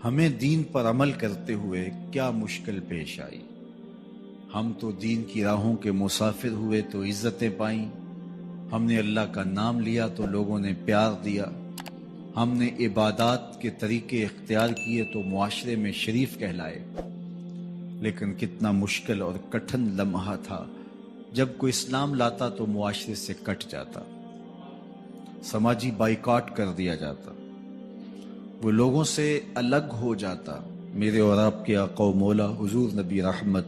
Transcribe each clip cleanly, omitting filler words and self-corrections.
ہمیں دین پر عمل کرتے ہوئے کیا مشکل پیش آئی۔ ہم تو دین کی راہوں کے مسافر ہوئے تو عزتیں پائیں، ہم نے اللہ کا نام لیا تو لوگوں نے پیار دیا، ہم نے عبادات کے طریقے اختیار کیے تو معاشرے میں شریف کہلائے۔ لیکن کتنا مشکل اور کٹھن لمحہ تھا جب کوئی اسلام لاتا تو معاشرے سے کٹ جاتا، سماجی بائیکاٹ کر دیا جاتا، وہ لوگوں سے الگ ہو جاتا۔ میرے اور آپ کے آقا و مولا حضور نبی رحمت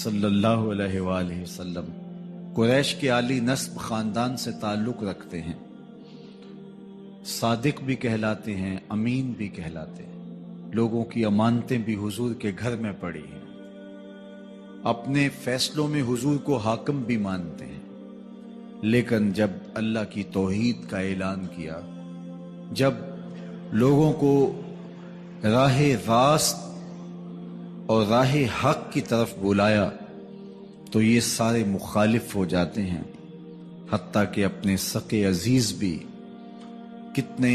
صلی اللہ علیہ وآلہ وسلم قریش کے عالی نسب خاندان سے تعلق رکھتے ہیں، صادق بھی کہلاتے ہیں، امین بھی کہلاتے ہیں، لوگوں کی امانتیں بھی حضور کے گھر میں پڑی ہیں، اپنے فیصلوں میں حضور کو حاکم بھی مانتے ہیں۔ لیکن جب اللہ کی توحید کا اعلان کیا، جب لوگوں کو راہ راست اور راہ حق کی طرف بلایا تو یہ سارے مخالف ہو جاتے ہیں، حتیٰ کہ اپنے سقے عزیز بھی کتنے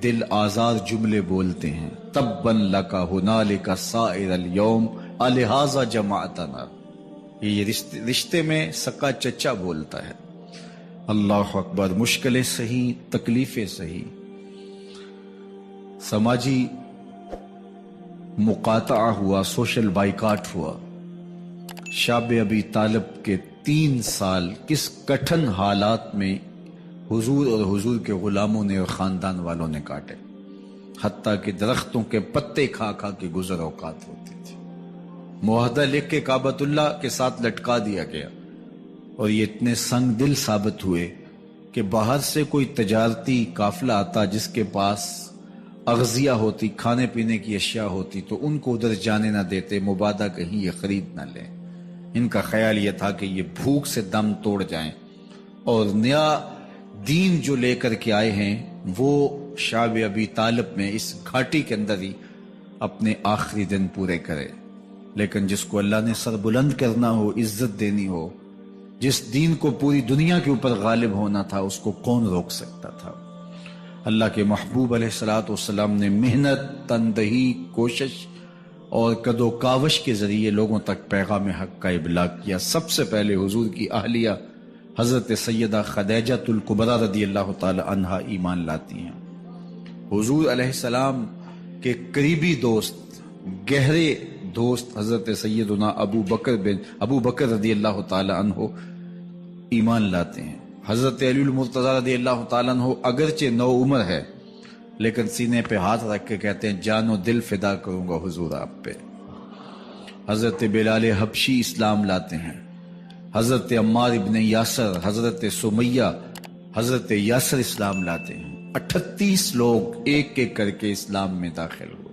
دل آزار جملے بولتے ہیں۔ تباً لک ہنالک سائر الیوم الہٰذا جمعتنا، یہ رشتے میں سکا چچا بولتا ہے۔ اللہ اکبر، مشکلیں سہی، تکلیفیں سہی، سماجی مقاطعہ ہوا، سوشل بائیکاٹ ہوا۔ شاب ابی طالب کے 3 سال کس کٹھن حالات میں حضور اور حضور کے غلاموں نے اور خاندان والوں نے کاٹے، حتیٰ کہ درختوں کے پتے کھا کھا کے گزر اوقات ہوتی تھی۔ معاہدہ لکھ کے کعبۃ اللہ کے ساتھ لٹکا دیا گیا، اور یہ اتنے سنگ دل ثابت ہوئے کہ باہر سے کوئی تجارتی قافلہ آتا جس کے پاس اغذیہ ہوتی، کھانے پینے کی اشیاء ہوتی، تو ان کو ادھر جانے نہ دیتے، مبادہ کہیں یہ خرید نہ لیں۔ ان کا خیال یہ تھا کہ یہ بھوک سے دم توڑ جائیں، اور نیا دین جو لے کر کے آئے ہیں وہ شعب ابی طالب میں اس گھاٹی کے اندر ہی اپنے آخری دن پورے کرے۔ لیکن جس کو اللہ نے سر بلند کرنا ہو، عزت دینی ہو، جس دین کو پوری دنیا کے اوپر غالب ہونا تھا، اس کو کون روک سکتا تھا؟ اللہ کے محبوب علیہ الصلوۃ والسلام نے محنت، تندہی، کوشش اور کد و کاوش کے ذریعے لوگوں تک پیغام حق کا ابلاغ کیا۔ سب سے پہلے حضور کی اہلیہ حضرت سیدہ خدیجہ الکبریٰ رضی اللہ تعالی عنہا ایمان لاتی ہیں۔ حضور علیہ السلام کے قریبی دوست، گہرے دوست حضرت سیدنا ابو بکر رضی اللہ تعالی عنہ ایمان لاتے ہیں۔ حضرت علی المرتضیٰ رضی اللہ تعالیٰ عنہ اگرچہ نو عمر ہے، لیکن سینے پہ ہاتھ رکھ کے کہتے ہیں جان و دل فدا کروں گا حضور آپ پہ۔ حضرت بلال حبشی اسلام لاتے ہیں، حضرت عمار ابن یاسر، حضرت سمیہ، حضرت یاسر اسلام لاتے ہیں۔ 38 لوگ ایک ایک کر کے اسلام میں داخل ہوئے۔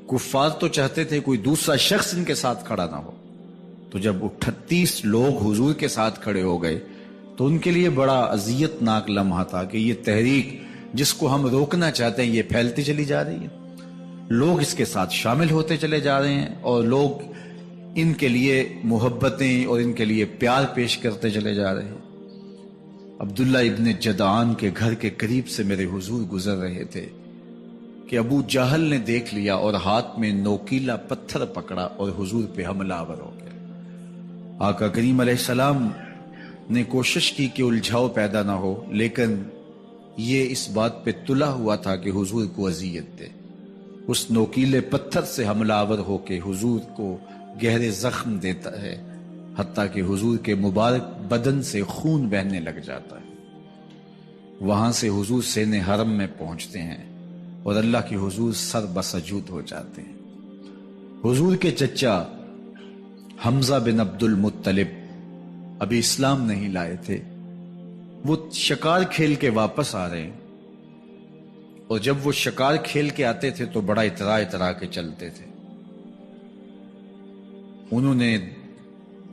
کفار تو چاہتے تھے کوئی دوسرا شخص ان کے ساتھ کھڑا نہ ہو، تو جب 38 لوگ حضور کے ساتھ کھڑے ہو گئے تو ان کے لیے بڑا اذیت ناک لمحہ تھا کہ یہ تحریک جس کو ہم روکنا چاہتے ہیں یہ پھیلتی چلی جا رہی ہے، لوگ اس کے ساتھ شامل ہوتے چلے جا رہے ہیں، اور لوگ ان کے لیے محبتیں اور ان کے لیے پیار پیش کرتے چلے جا رہے ہیں۔ عبداللہ ابن جدعان کے گھر کے قریب سے میرے حضور گزر رہے تھے کہ ابو جہل نے دیکھ لیا اور ہاتھ میں نوکیلا پتھر پکڑا اور حضور پہ حملہ آور ہو گیا۔ آقا کریم علیہ السلام نے کوشش کی کہ الجھاؤ پیدا نہ ہو، لیکن یہ اس بات پہ تلا ہوا تھا کہ حضور کو اذیت دے۔ اس نوکیلے پتھر سے حملہ آور ہو کے حضور کو گہرے زخم دیتا ہے، حتیٰ کہ حضور کے مبارک بدن سے خون بہنے لگ جاتا ہے۔ وہاں سے حضور سین حرم میں پہنچتے ہیں اور اللہ کے حضور سر بسجود ہو جاتے ہیں۔ حضور کے چچا حمزہ بن عبد المطلب ابھی اسلام نہیں لائے تھے، وہ شکار کھیل کے واپس آ رہے ہیں، اور جب وہ شکار کھیل کے آتے تھے تو بڑا اترا کے چلتے تھے۔ انہوں نے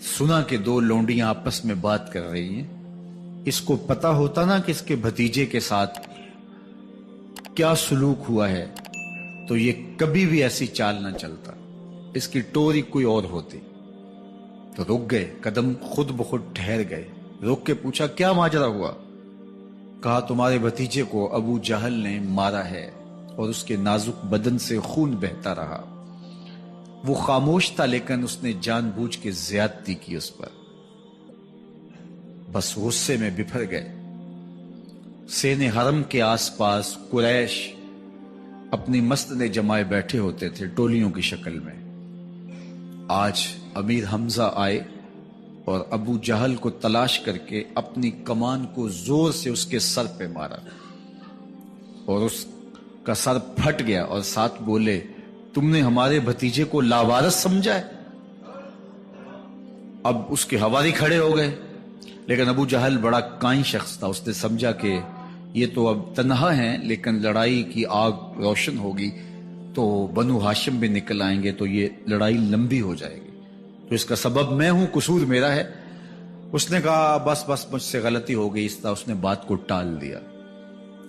سنا کہ 2 لونڈیاں آپس میں بات کر رہی ہیں۔ اس کو پتا ہوتا نا کہ اس کے بھتیجے کے ساتھ کیا سلوک ہوا ہے تو یہ کبھی بھی ایسی چال نہ چلتا، اس کی ٹوری کوئی اور ہوتی۔ تو رک گئے، قدم خود بخود ٹھہر گئے، رک کے پوچھا کیا ماجرا ہوا؟ کہا تمہارے بھتیجے کو ابو جہل نے مارا ہے اور اس کے نازک بدن سے خون بہتا رہا۔ وہ خاموش تھا لیکن اس نے جان بوجھ کے زیادتی کی اس پر۔ بس غصے میں بپھر گئے۔ سین حرم کے آس پاس قریش اپنی مسندیں جمائے بیٹھے ہوتے تھے ٹولیوں کی شکل میں۔ آج امیر حمزہ آئے اور ابو جہل کو تلاش کر کے اپنی کمان کو زور سے اس کے سر پہ مارا اور اس کا سر پھٹ گیا، اور ساتھ بولے تم نے ہمارے بھتیجے کو لاوارث سمجھا ہے؟ اب اس کے حواری کھڑے ہو گئے، لیکن ابو جہل بڑا کائن شخص تھا، اس نے سمجھا کہ یہ تو اب تنہا ہیں، لیکن لڑائی کی آگ روشن ہوگی تو بنو ہاشم بھی نکل آئیں گے تو یہ لڑائی لمبی ہو جائے گی، تو اس کا سبب میں ہوں، قصور میرا ہے۔ اس نے کہا بس بس مجھ سے غلطی ہو گئی، اس طرح اس نے بات کو ٹال دیا۔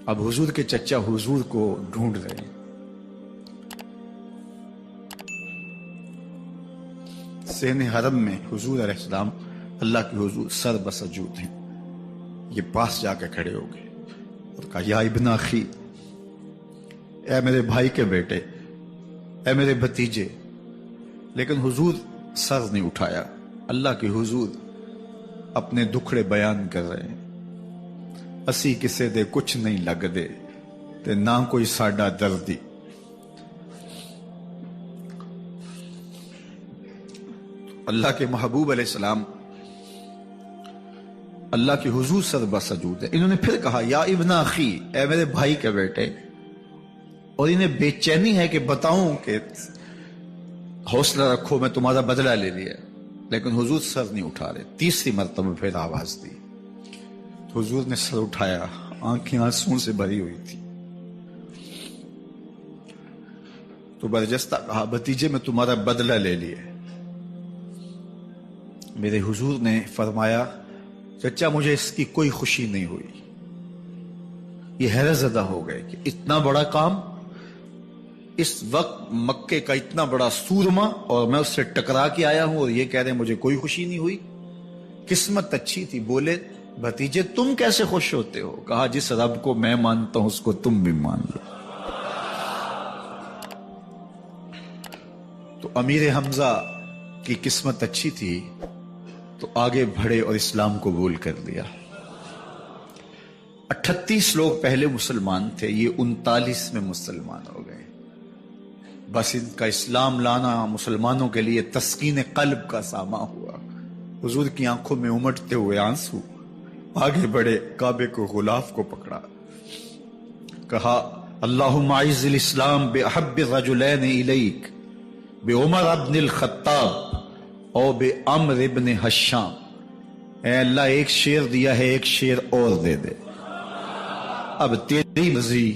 اب حضور کے چچا حضور کو ڈھونڈ رہے ہیں۔ سین حرم میں حضور علیہ السلام اللہ کے حضور سر بسجود ہیں۔ یہ پاس جا کے کھڑے ہو گئے اور کہا یا ابن اخی، اے میرے بھائی کے بیٹے، اے میرے بھتیجے، لیکن حضور سر نہیں اٹھایا۔ اللہ کے حضور اپنے دکھڑے بیان کر رہے ہیں۔ اسی کسے دے کچھ نہیں لگ دے تے نہ کوئی ساڈا دردی۔ اللہ کے محبوب علیہ السلام اللہ کے حضور سر بسجود ہے۔ انہوں نے پھر کہا یا ابن اخی، اے میرے بھائی کے بیٹے، اور انہیں بے چینی ہے کہ بتاؤں کہ حوصلہ رکھو میں تمہارا بدلہ لے لیا، لیکن حضور سر نہیں اٹھا رہے۔ تیسری مرتبہ پھر آواز دی تو حضور نے سر اٹھایا، آنکھیں آنسوں سے بھری ہوئی تھی، تو برجستہ کہا بھتیجے میں تمہارا بدلہ لے لیا۔ میرے حضور نے فرمایا چچا مجھے اس کی کوئی خوشی نہیں ہوئی۔ یہ حیرت زدہ ہو گئے کہ اتنا بڑا کام، اس وقت مکے کا اتنا بڑا سورما، اور میں اس سے ٹکرا کے آیا ہوں اور یہ کہہ رہے ہیں مجھے کوئی خوشی نہیں ہوئی۔ قسمت اچھی تھی۔ بولے بھتیجے تم کیسے خوش ہوتے ہو؟ کہا جس رب کو میں مانتا ہوں اس کو تم بھی مان لو۔ تو امیر حمزہ کی قسمت اچھی تھی تو آگے بڑھے اور اسلام قبول کر لیا۔ 38 لوگ پہلے مسلمان تھے، یہ 39 میں مسلمان ہو گئے۔ بس ان کا اسلام لانا مسلمانوں کے لیے تسکین قلب کا ساما ہوا۔ حضور کی آنکھوں میں امٹتے ہوئے آنسو، آگے بڑھے، کعبے کو غلاف کو پکڑا، کہا اللہم اعز الاسلام باحب الرجلین الیک بعمر ابن الخطاب اور بعمر ابن حشام۔ اے اللہ ایک شیر دیا ہے، ایک شیر اور دے دے، اب تیری مرضی،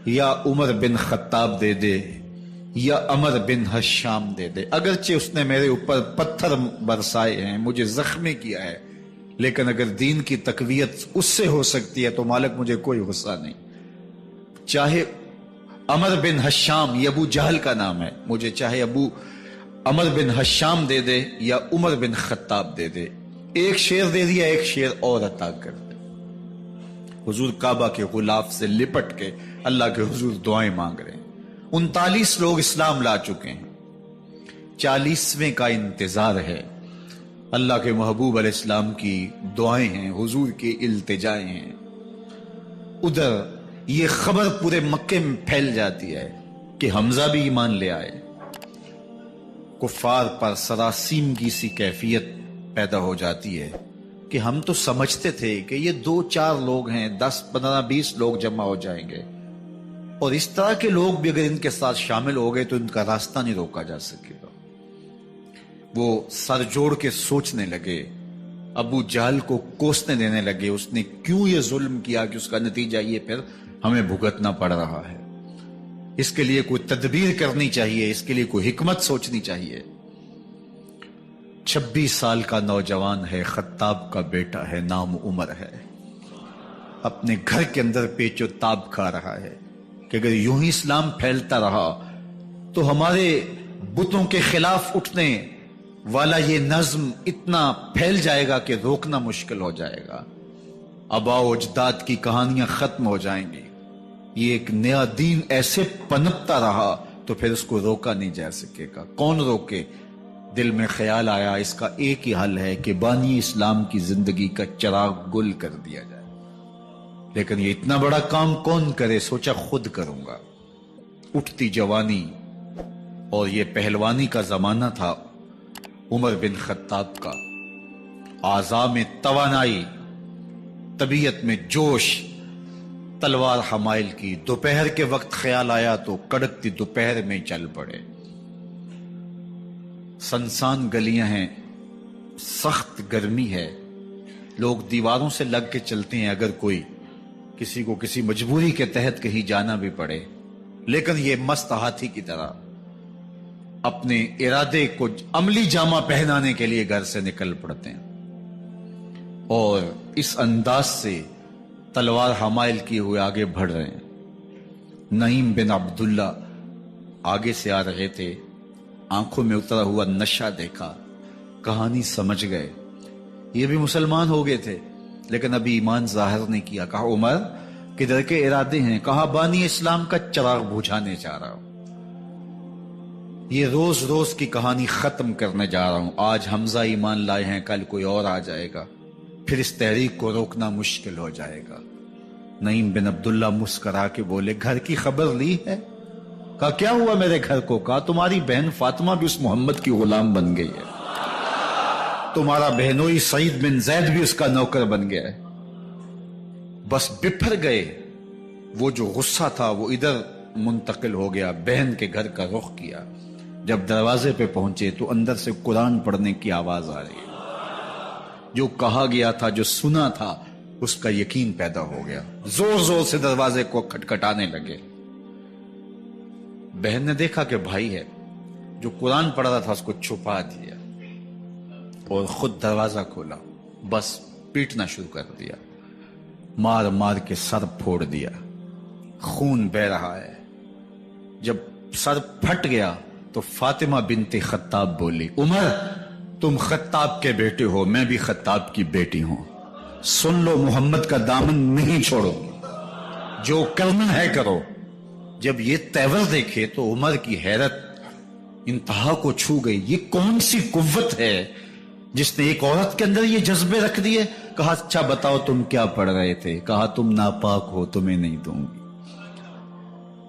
یا عمر بن خطاب دے دے یا عمر بن حشام دے دے۔ اگرچہ اس نے میرے اوپر پتھر برسائے ہیں، مجھے زخمی کیا ہے، لیکن اگر دین کی تقویت اس سے ہو سکتی ہے تو مالک مجھے کوئی غصہ نہیں۔ چاہے عمر بن حشام، یہ ابو جہل کا نام ہے، مجھے چاہے ابو عمر بن حشام دے دے یا عمر بن خطاب دے دے، ایک شیر دے دیا، ایک شیر اور عطا کر دے۔ حضور کعبہ کے غلاف سے لپٹ کے اللہ کے حضور دعائیں مانگ رہے ہیں۔ 39 لوگ اسلام لا چکے ہیں، 40ویں کا انتظار ہے۔ اللہ کے محبوب علیہ السلام کی دعائیں ہیں، حضور کی التجائیں ہیں۔ ادھر یہ خبر پورے مکے میں پھیل جاتی ہے کہ حمزہ بھی ایمان لے آئے۔ کفار پر سراسیمگی سی کیفیت پیدا ہو جاتی ہے کہ ہم تو سمجھتے تھے کہ یہ 2-4 لوگ ہیں، 10, 15, 20 لوگ جمع ہو جائیں گے، اور اس طرح کے لوگ بھی اگر ان کے ساتھ شامل ہو گئے تو ان کا راستہ نہیں روکا جا سکے گا۔ وہ سر جوڑ کے سوچنے لگے، ابو جہل کو کوسنے دینے لگے، اس نے کیوں یہ ظلم کیا کہ اس کا نتیجہ یہ پھر ہمیں بھگتنا پڑ رہا ہے، اس کے لیے کوئی تدبیر کرنی چاہیے، اس کے لیے کوئی حکمت سوچنی چاہیے۔ 26 سال کا نوجوان ہے، خطاب کا بیٹا ہے، نام عمر ہے، اپنے گھر کے اندر پیچ و تاب کھا رہا ہے کہ اگر یوں ہی اسلام پھیلتا رہا تو ہمارے بتوں کے خلاف اٹھنے والا یہ نظم اتنا پھیل جائے گا کہ روکنا مشکل ہو جائے گا، آباء و اجداد کی کہانیاں ختم ہو جائیں گی، یہ ایک نیا دین ایسے پنپتا رہا تو پھر اس کو روکا نہیں جا سکے گا. کون روکے؟ دل میں خیال آیا اس کا ایک ہی حل ہے کہ بانی اسلام کی زندگی کا چراغ گل کر دیا جائے. لیکن یہ اتنا بڑا کام کون کرے؟ سوچا خود کروں گا. اٹھتی جوانی اور یہ پہلوانی کا زمانہ تھا عمر بن خطاب کا. اعضاء میں توانائی، طبیعت میں جوش، تلوار حمائل کی. دوپہر کے وقت خیال آیا تو کڑکتی دوپہر میں چل پڑے. سنسان گلیاں ہیں، سخت گرمی ہے، لوگ دیواروں سے لگ کے چلتے ہیں اگر کوئی کسی کو کسی مجبوری کے تحت کہیں جانا بھی پڑے. لیکن یہ مست ہاتھی کی طرح اپنے ارادے کو عملی جامہ پہنانے کے لیے گھر سے نکل پڑتے ہیں اور اس انداز سے تلوار حمائل کیے ہوئے آگے بڑھ رہے ہیں. نعیم بن عبداللہ آگے سے آ رہے تھے. آنکھوں میں اترا ہوا نشہ دیکھا، کہانی سمجھ گئے. یہ بھی مسلمان ہو گئے تھے لیکن ابھی ایمان ظاہر نہیں کیا. کہا عمر کدھر کے ارادے ہیں؟ کہا بانی اسلام کا چراغ بجھانے جا رہا ہوں. یہ روز روز کی کہانی ختم کرنے جا رہا ہوں. آج حمزہ ایمان لائے ہیں، کل کوئی اور آ جائے گا، پھر اس تحریک کو روکنا مشکل ہو جائے گا. نعیم بن عبداللہ مسکرا کے بولے گھر کی خبر لی ہے؟ کہا کیا ہوا میرے گھر کو؟ کہا تمہاری بہن فاطمہ بھی اس محمد کی غلام بن گئی ہے، تمہارا بہنوئی سعید بن زید بھی اس کا نوکر بن گیا ہے. بس بپھر گئے. وہ جو غصہ تھا وہ ادھر منتقل ہو گیا، بہن کے گھر کا رخ کیا. جب دروازے پہ پہنچے تو اندر سے قرآن پڑھنے کی آواز آ رہی ہے. جو کہا گیا تھا، جو سنا تھا، اس کا یقین پیدا ہو گیا. زور زور سے دروازے کو کھٹکھٹانے لگے. بہن نے دیکھا کہ بھائی ہے. جو قرآن پڑھ رہا تھا اس کو چھپا دیا اور خود دروازہ کھولا. بس پیٹنا شروع کر دیا، مار مار کے سر پھوڑ دیا. خون بہ رہا ہے. جب سر پھٹ گیا تو فاطمہ بنت خطاب بولی عمر تم خطاب کے بیٹے ہو، میں بھی خطاب کی بیٹی ہوں. سن لو محمد کا دامن نہیں چھوڑو، جو کرنا ہے کرو. جب یہ تیور دیکھے تو عمر کی حیرت انتہا کو چھو گئی. یہ کون سی قوت ہے جس نے ایک عورت کے اندر یہ جذبے رکھ دیے؟ کہا اچھا بتاؤ تم کیا پڑھ رہے تھے؟ کہا تم ناپاک ہو، تمہیں نہیں دوں گی.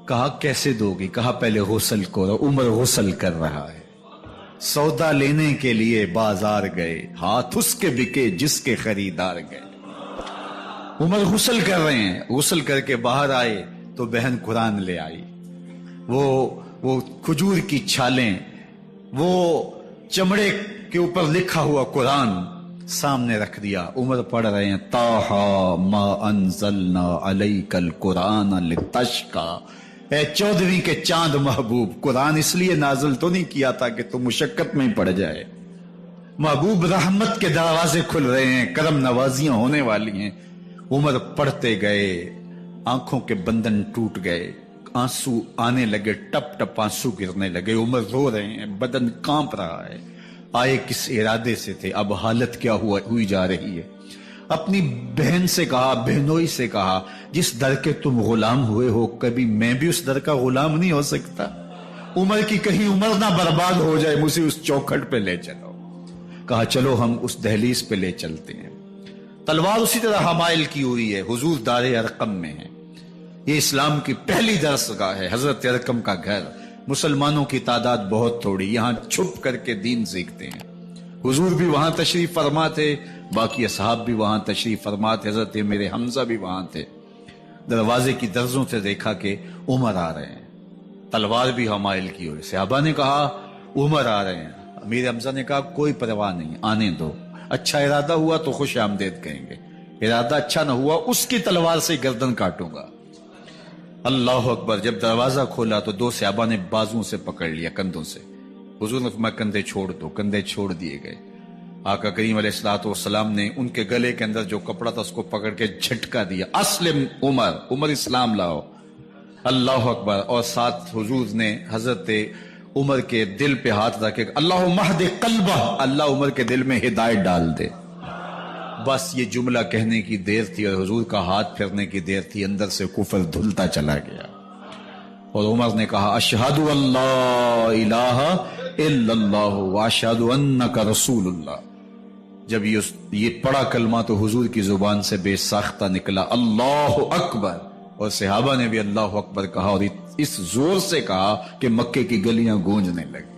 کہا کیسے دو گی؟ کہا پہلے غسل کرو. عمر غسل کر رہا ہے. سودا لینے کے لیے بازار گئے، ہاتھ اس کے بکے جس کے خریدار گئے. عمر غسل کر رہے ہیں. غسل کر کے باہر آئے تو بہن قرآن لے آئی. وہ کھجور کی چھالیں، وہ چمڑے کے اوپر لکھا ہوا قرآن سامنے رکھ دیا. عمر پڑھ رہے ہیں طٰہٰ ما انزلنا علیک القرآن لتشقیٰ. اے 14ویں کے چاند محبوب، قرآن اس لیے نازل تو نہیں کیا تھا کہ تم مشقت میں پڑ جائے. محبوب رحمت کے دروازے کھل رہے ہیں، کرم نوازیاں ہونے والی ہیں. عمر پڑھتے گئے، آنکھوں کے بندن ٹوٹ گئے، آنسو آنے لگے، ٹپ ٹپ آنسو گرنے لگے. عمر رو رہے ہیں، بدن کانپ رہا ہے. آئے کس ارادے سے تھے، اب حالت کیا ہوئی جا رہی ہے. اپنی بہن سے کہا، بہنوئی سے کہا جس در کے تم غلام ہوئے ہو کبھی میں بھی اس در کا غلام نہیں ہو سکتا؟ عمر کی کہیں عمر نہ برباد ہو جائے، مجھے اس چوکھٹ پہ لے چلو. کہا چلو ہم اس دہلیز پہ لے چلتے ہیں. تلوار اسی طرح حمائل کی ہوئی ہے. حضور دار ارقم میں ہے. یہ اسلام کی پہلی درسگاہ ہے، حضرت ارقم کا گھر. مسلمانوں کی تعداد بہت تھوڑی، یہاں چھپ کر کے دین سیکھتے ہیں. حضور بھی وہاں تشریف فرما تھے، باقی اصحاب بھی وہاں تشریف فرما تھے. حضرت میرے حمزہ بھی وہاں تھے. دروازے کی درزوں سے دیکھا کہ عمر آ رہے ہیں، تلوار بھی حمائل کی ہوئی. صحابہ نے کہا عمر آ رہے ہیں. میرے حمزہ نے کہا کوئی پرواہ نہیں، آنے دو. اچھا ارادہ ہوا تو خوش آمدید کہیں گے، ارادہ اچھا نہ ہوا اس کی تلوار سے گردن کاٹوں گا. اللہ اکبر. جب دروازہ کھولا تو دو صحابہ نے بازوں سے پکڑ لیا، کندھوں سے. حضور نے فرمایا کندھے چھوڑ دو. کندھے چھوڑ دیے گئے. آقا کریم علیہ الصلوۃ والسلام نے ان کے گلے کے اندر جو کپڑا تھا اس کو پکڑ کے جھٹکا دیا. اسلم عمر، عمر اسلام لاؤ. اللہ اکبر. اور ساتھ حضور نے حضرت عمر کے دل پہ ہاتھ رکھے، اللہم اہد قلبہ، اللہ عمر کے دل میں ہدایت ڈال دے. بس یہ جملہ کہنے کی دیر تھی اور حضور کا ہاتھ پھرنے کی دیر تھی، اندر سے کفر دھلتا چلا گیا۔ اور عمر نے کہا اشہد اللہ الہ الا اللہ واشہد انک رسول اللہ۔ جب یہ پڑا کلمہ تو حضور کی زبان سے بے ساختہ نکلا اللہ اکبر، اور صحابہ نے بھی اللہ اکبر کہا، اور اس زور سے کہا کہ مکے کی گلیاں گونجنے لگی۔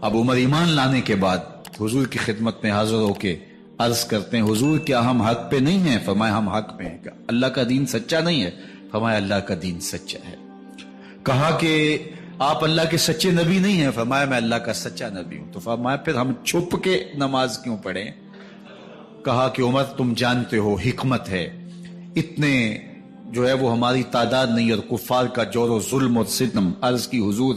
اب عمر ایمان لانے کے بعد حضور کی خدمت میں حاضر ہو کے عرض کرتے ہیں حضور کیا ہم حق پہ نہیں ہیں؟ فرمایا ہم حق پہ ہیں۔ اللہ کا دین سچا نہیں ہے؟ فرمایا اللہ کا دین سچا ہے۔ کہا کہ آپ اللہ کے سچے نبی نہیں ہیں؟ فرمایا میں اللہ کا سچا نبی ہوں۔ تو فرمایا پھر ہم چھپ کے نماز کیوں پڑھیں؟ کہا کہ عمر تم جانتے ہو حکمت ہے، اتنے جو ہے وہ ہماری تعداد نہیں، اور کفار کا جور و ظلم و ستم۔ عرض کی حضور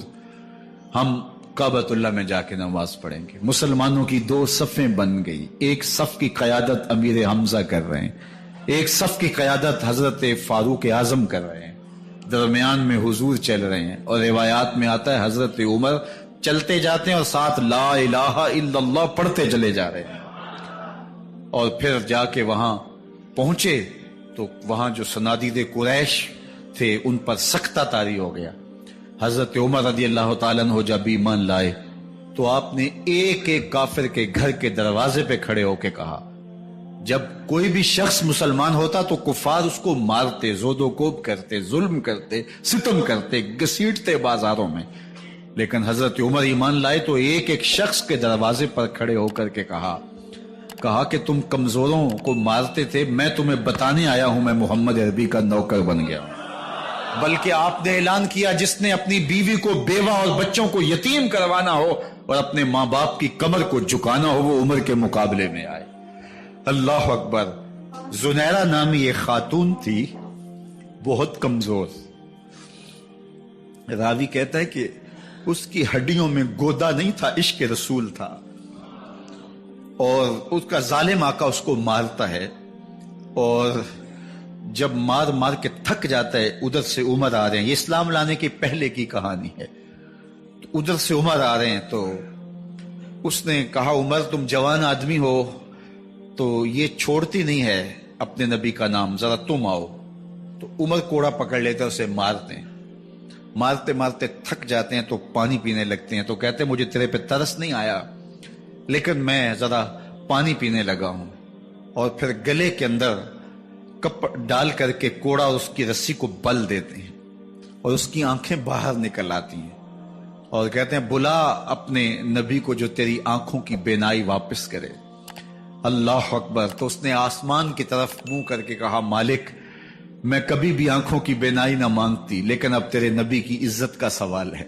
ہم کعبۃ اللہ میں جا کے نماز پڑھیں گے۔ مسلمانوں کی دو صفیں بن گئی، ایک صف کی قیادت امیر حمزہ کر رہے ہیں، ایک صف کی قیادت حضرت فاروق اعظم کر رہے ہیں، درمیان میں حضور چل رہے ہیں، اور روایات میں آتا ہے حضرت عمر چلتے جاتے ہیں اور ساتھ لا الہ الا اللہ پڑھتے چلے جا رہے ہیں۔ اور پھر جا کے وہاں پہنچے تو وہاں جو صنادید قریش تھے ان پر سختہ طاری ہو گیا۔ حضرت عمر رضی اللہ تعالیٰ عنہ جب ایمان لائے تو آپ نے ایک ایک کافر کے گھر کے دروازے پہ کھڑے ہو کے کہا، جب کوئی بھی شخص مسلمان ہوتا تو کفار اس کو مارتے، زود و کوب کرتے، ظلم کرتے، ستم کرتے، گھسیٹتے بازاروں میں، لیکن حضرت عمر ایمان لائے تو ایک ایک شخص کے دروازے پر کھڑے ہو کر کے کہا کہ تم کمزوروں کو مارتے تھے، میں تمہیں بتانے آیا ہوں میں محمد عربی کا نوکر بن گیا ہوں۔ بلکہ آپ نے اعلان کیا جس نے اپنی بیوی کو بیوہ اور بچوں کو یتیم کروانا ہو اور اپنے ماں باپ کی کمر کو جھکانا ہو وہ عمر کے مقابلے میں آئے۔ اللہ اکبر۔ زنیرہ نامی ایک خاتون تھی، بہت کمزور، راوی کہتا ہے کہ اس کی ہڈیوں میں گودا نہیں تھا، عشق رسول تھا، اور اس کا ظالم آقا اس کو مارتا ہے، اور جب مار مار کے تھک جاتا ہے ادھر سے عمر آ رہے ہیں، یہ اسلام لانے کے پہلے کی کہانی ہے، تو ادھر سے عمر آ رہے ہیں تو اس نے کہا عمر تم جوان آدمی ہو تو یہ چھوڑتی نہیں ہے اپنے نبی کا نام، ذرا تم آؤ۔ تو عمر کوڑا پکڑ لیتے اسے مارتے ہیں، مارتے مارتے تھک جاتے ہیں تو پانی پینے لگتے ہیں، تو کہتے ہیں مجھے تیرے پہ ترس نہیں آیا لیکن میں ذرا پانی پینے لگا ہوں، اور پھر گلے کے اندر کپ ڈال کر کے کوڑا اور اس کی رسی کو بل دیتے ہیں اور اس کی آنکھیں باہر نکل آتی ہیں، اور کہتے ہیں بلا اپنے نبی کو جو تیری آنکھوں کی بینائی واپس کرے۔ اللہ اکبر۔ تو اس نے آسمان کی طرف منہ کر کے کہا مالک میں کبھی بھی آنکھوں کی بینائی نہ مانگتی، لیکن اب تیرے نبی کی عزت کا سوال ہے۔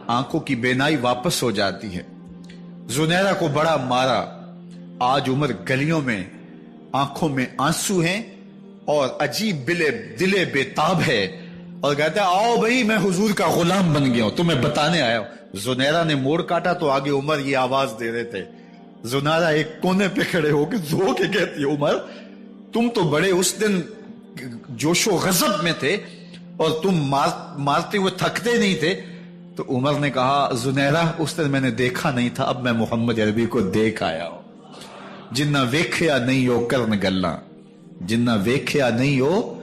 آنکھوں کی بینائی واپس ہو جاتی ہے۔ زنیرہ کو بڑا مارا۔ آج عمر گلیوں میں آنکھوں میں آنسو ہیں اور عجیب دلے بےتاب ہے، اور کہتا ہے آؤ بھئی میں حضور کا غلام بن گیا ہوں، تمہیں بتانے آیا ہوں۔ زنیرہ نے موڑ کاٹا تو آگے عمر یہ آواز دے رہے تھے۔ زنیرہ ایک کونے پہ کھڑے ہو کے زو کے کہتی ہے عمر تم تو بڑے اس دن جوش و غضب میں تھے اور تم مارتے ہوئے تھکتے نہیں تھے۔ تو عمر نے کہا زنیرہ اس دن میں نے دیکھا نہیں تھا، اب میں محمد عربی کو دیکھ آیا ہوں۔ جنہ ویکھیا نہیں ہو کرن گلاں، جنہ ویکھیا نہیں ہو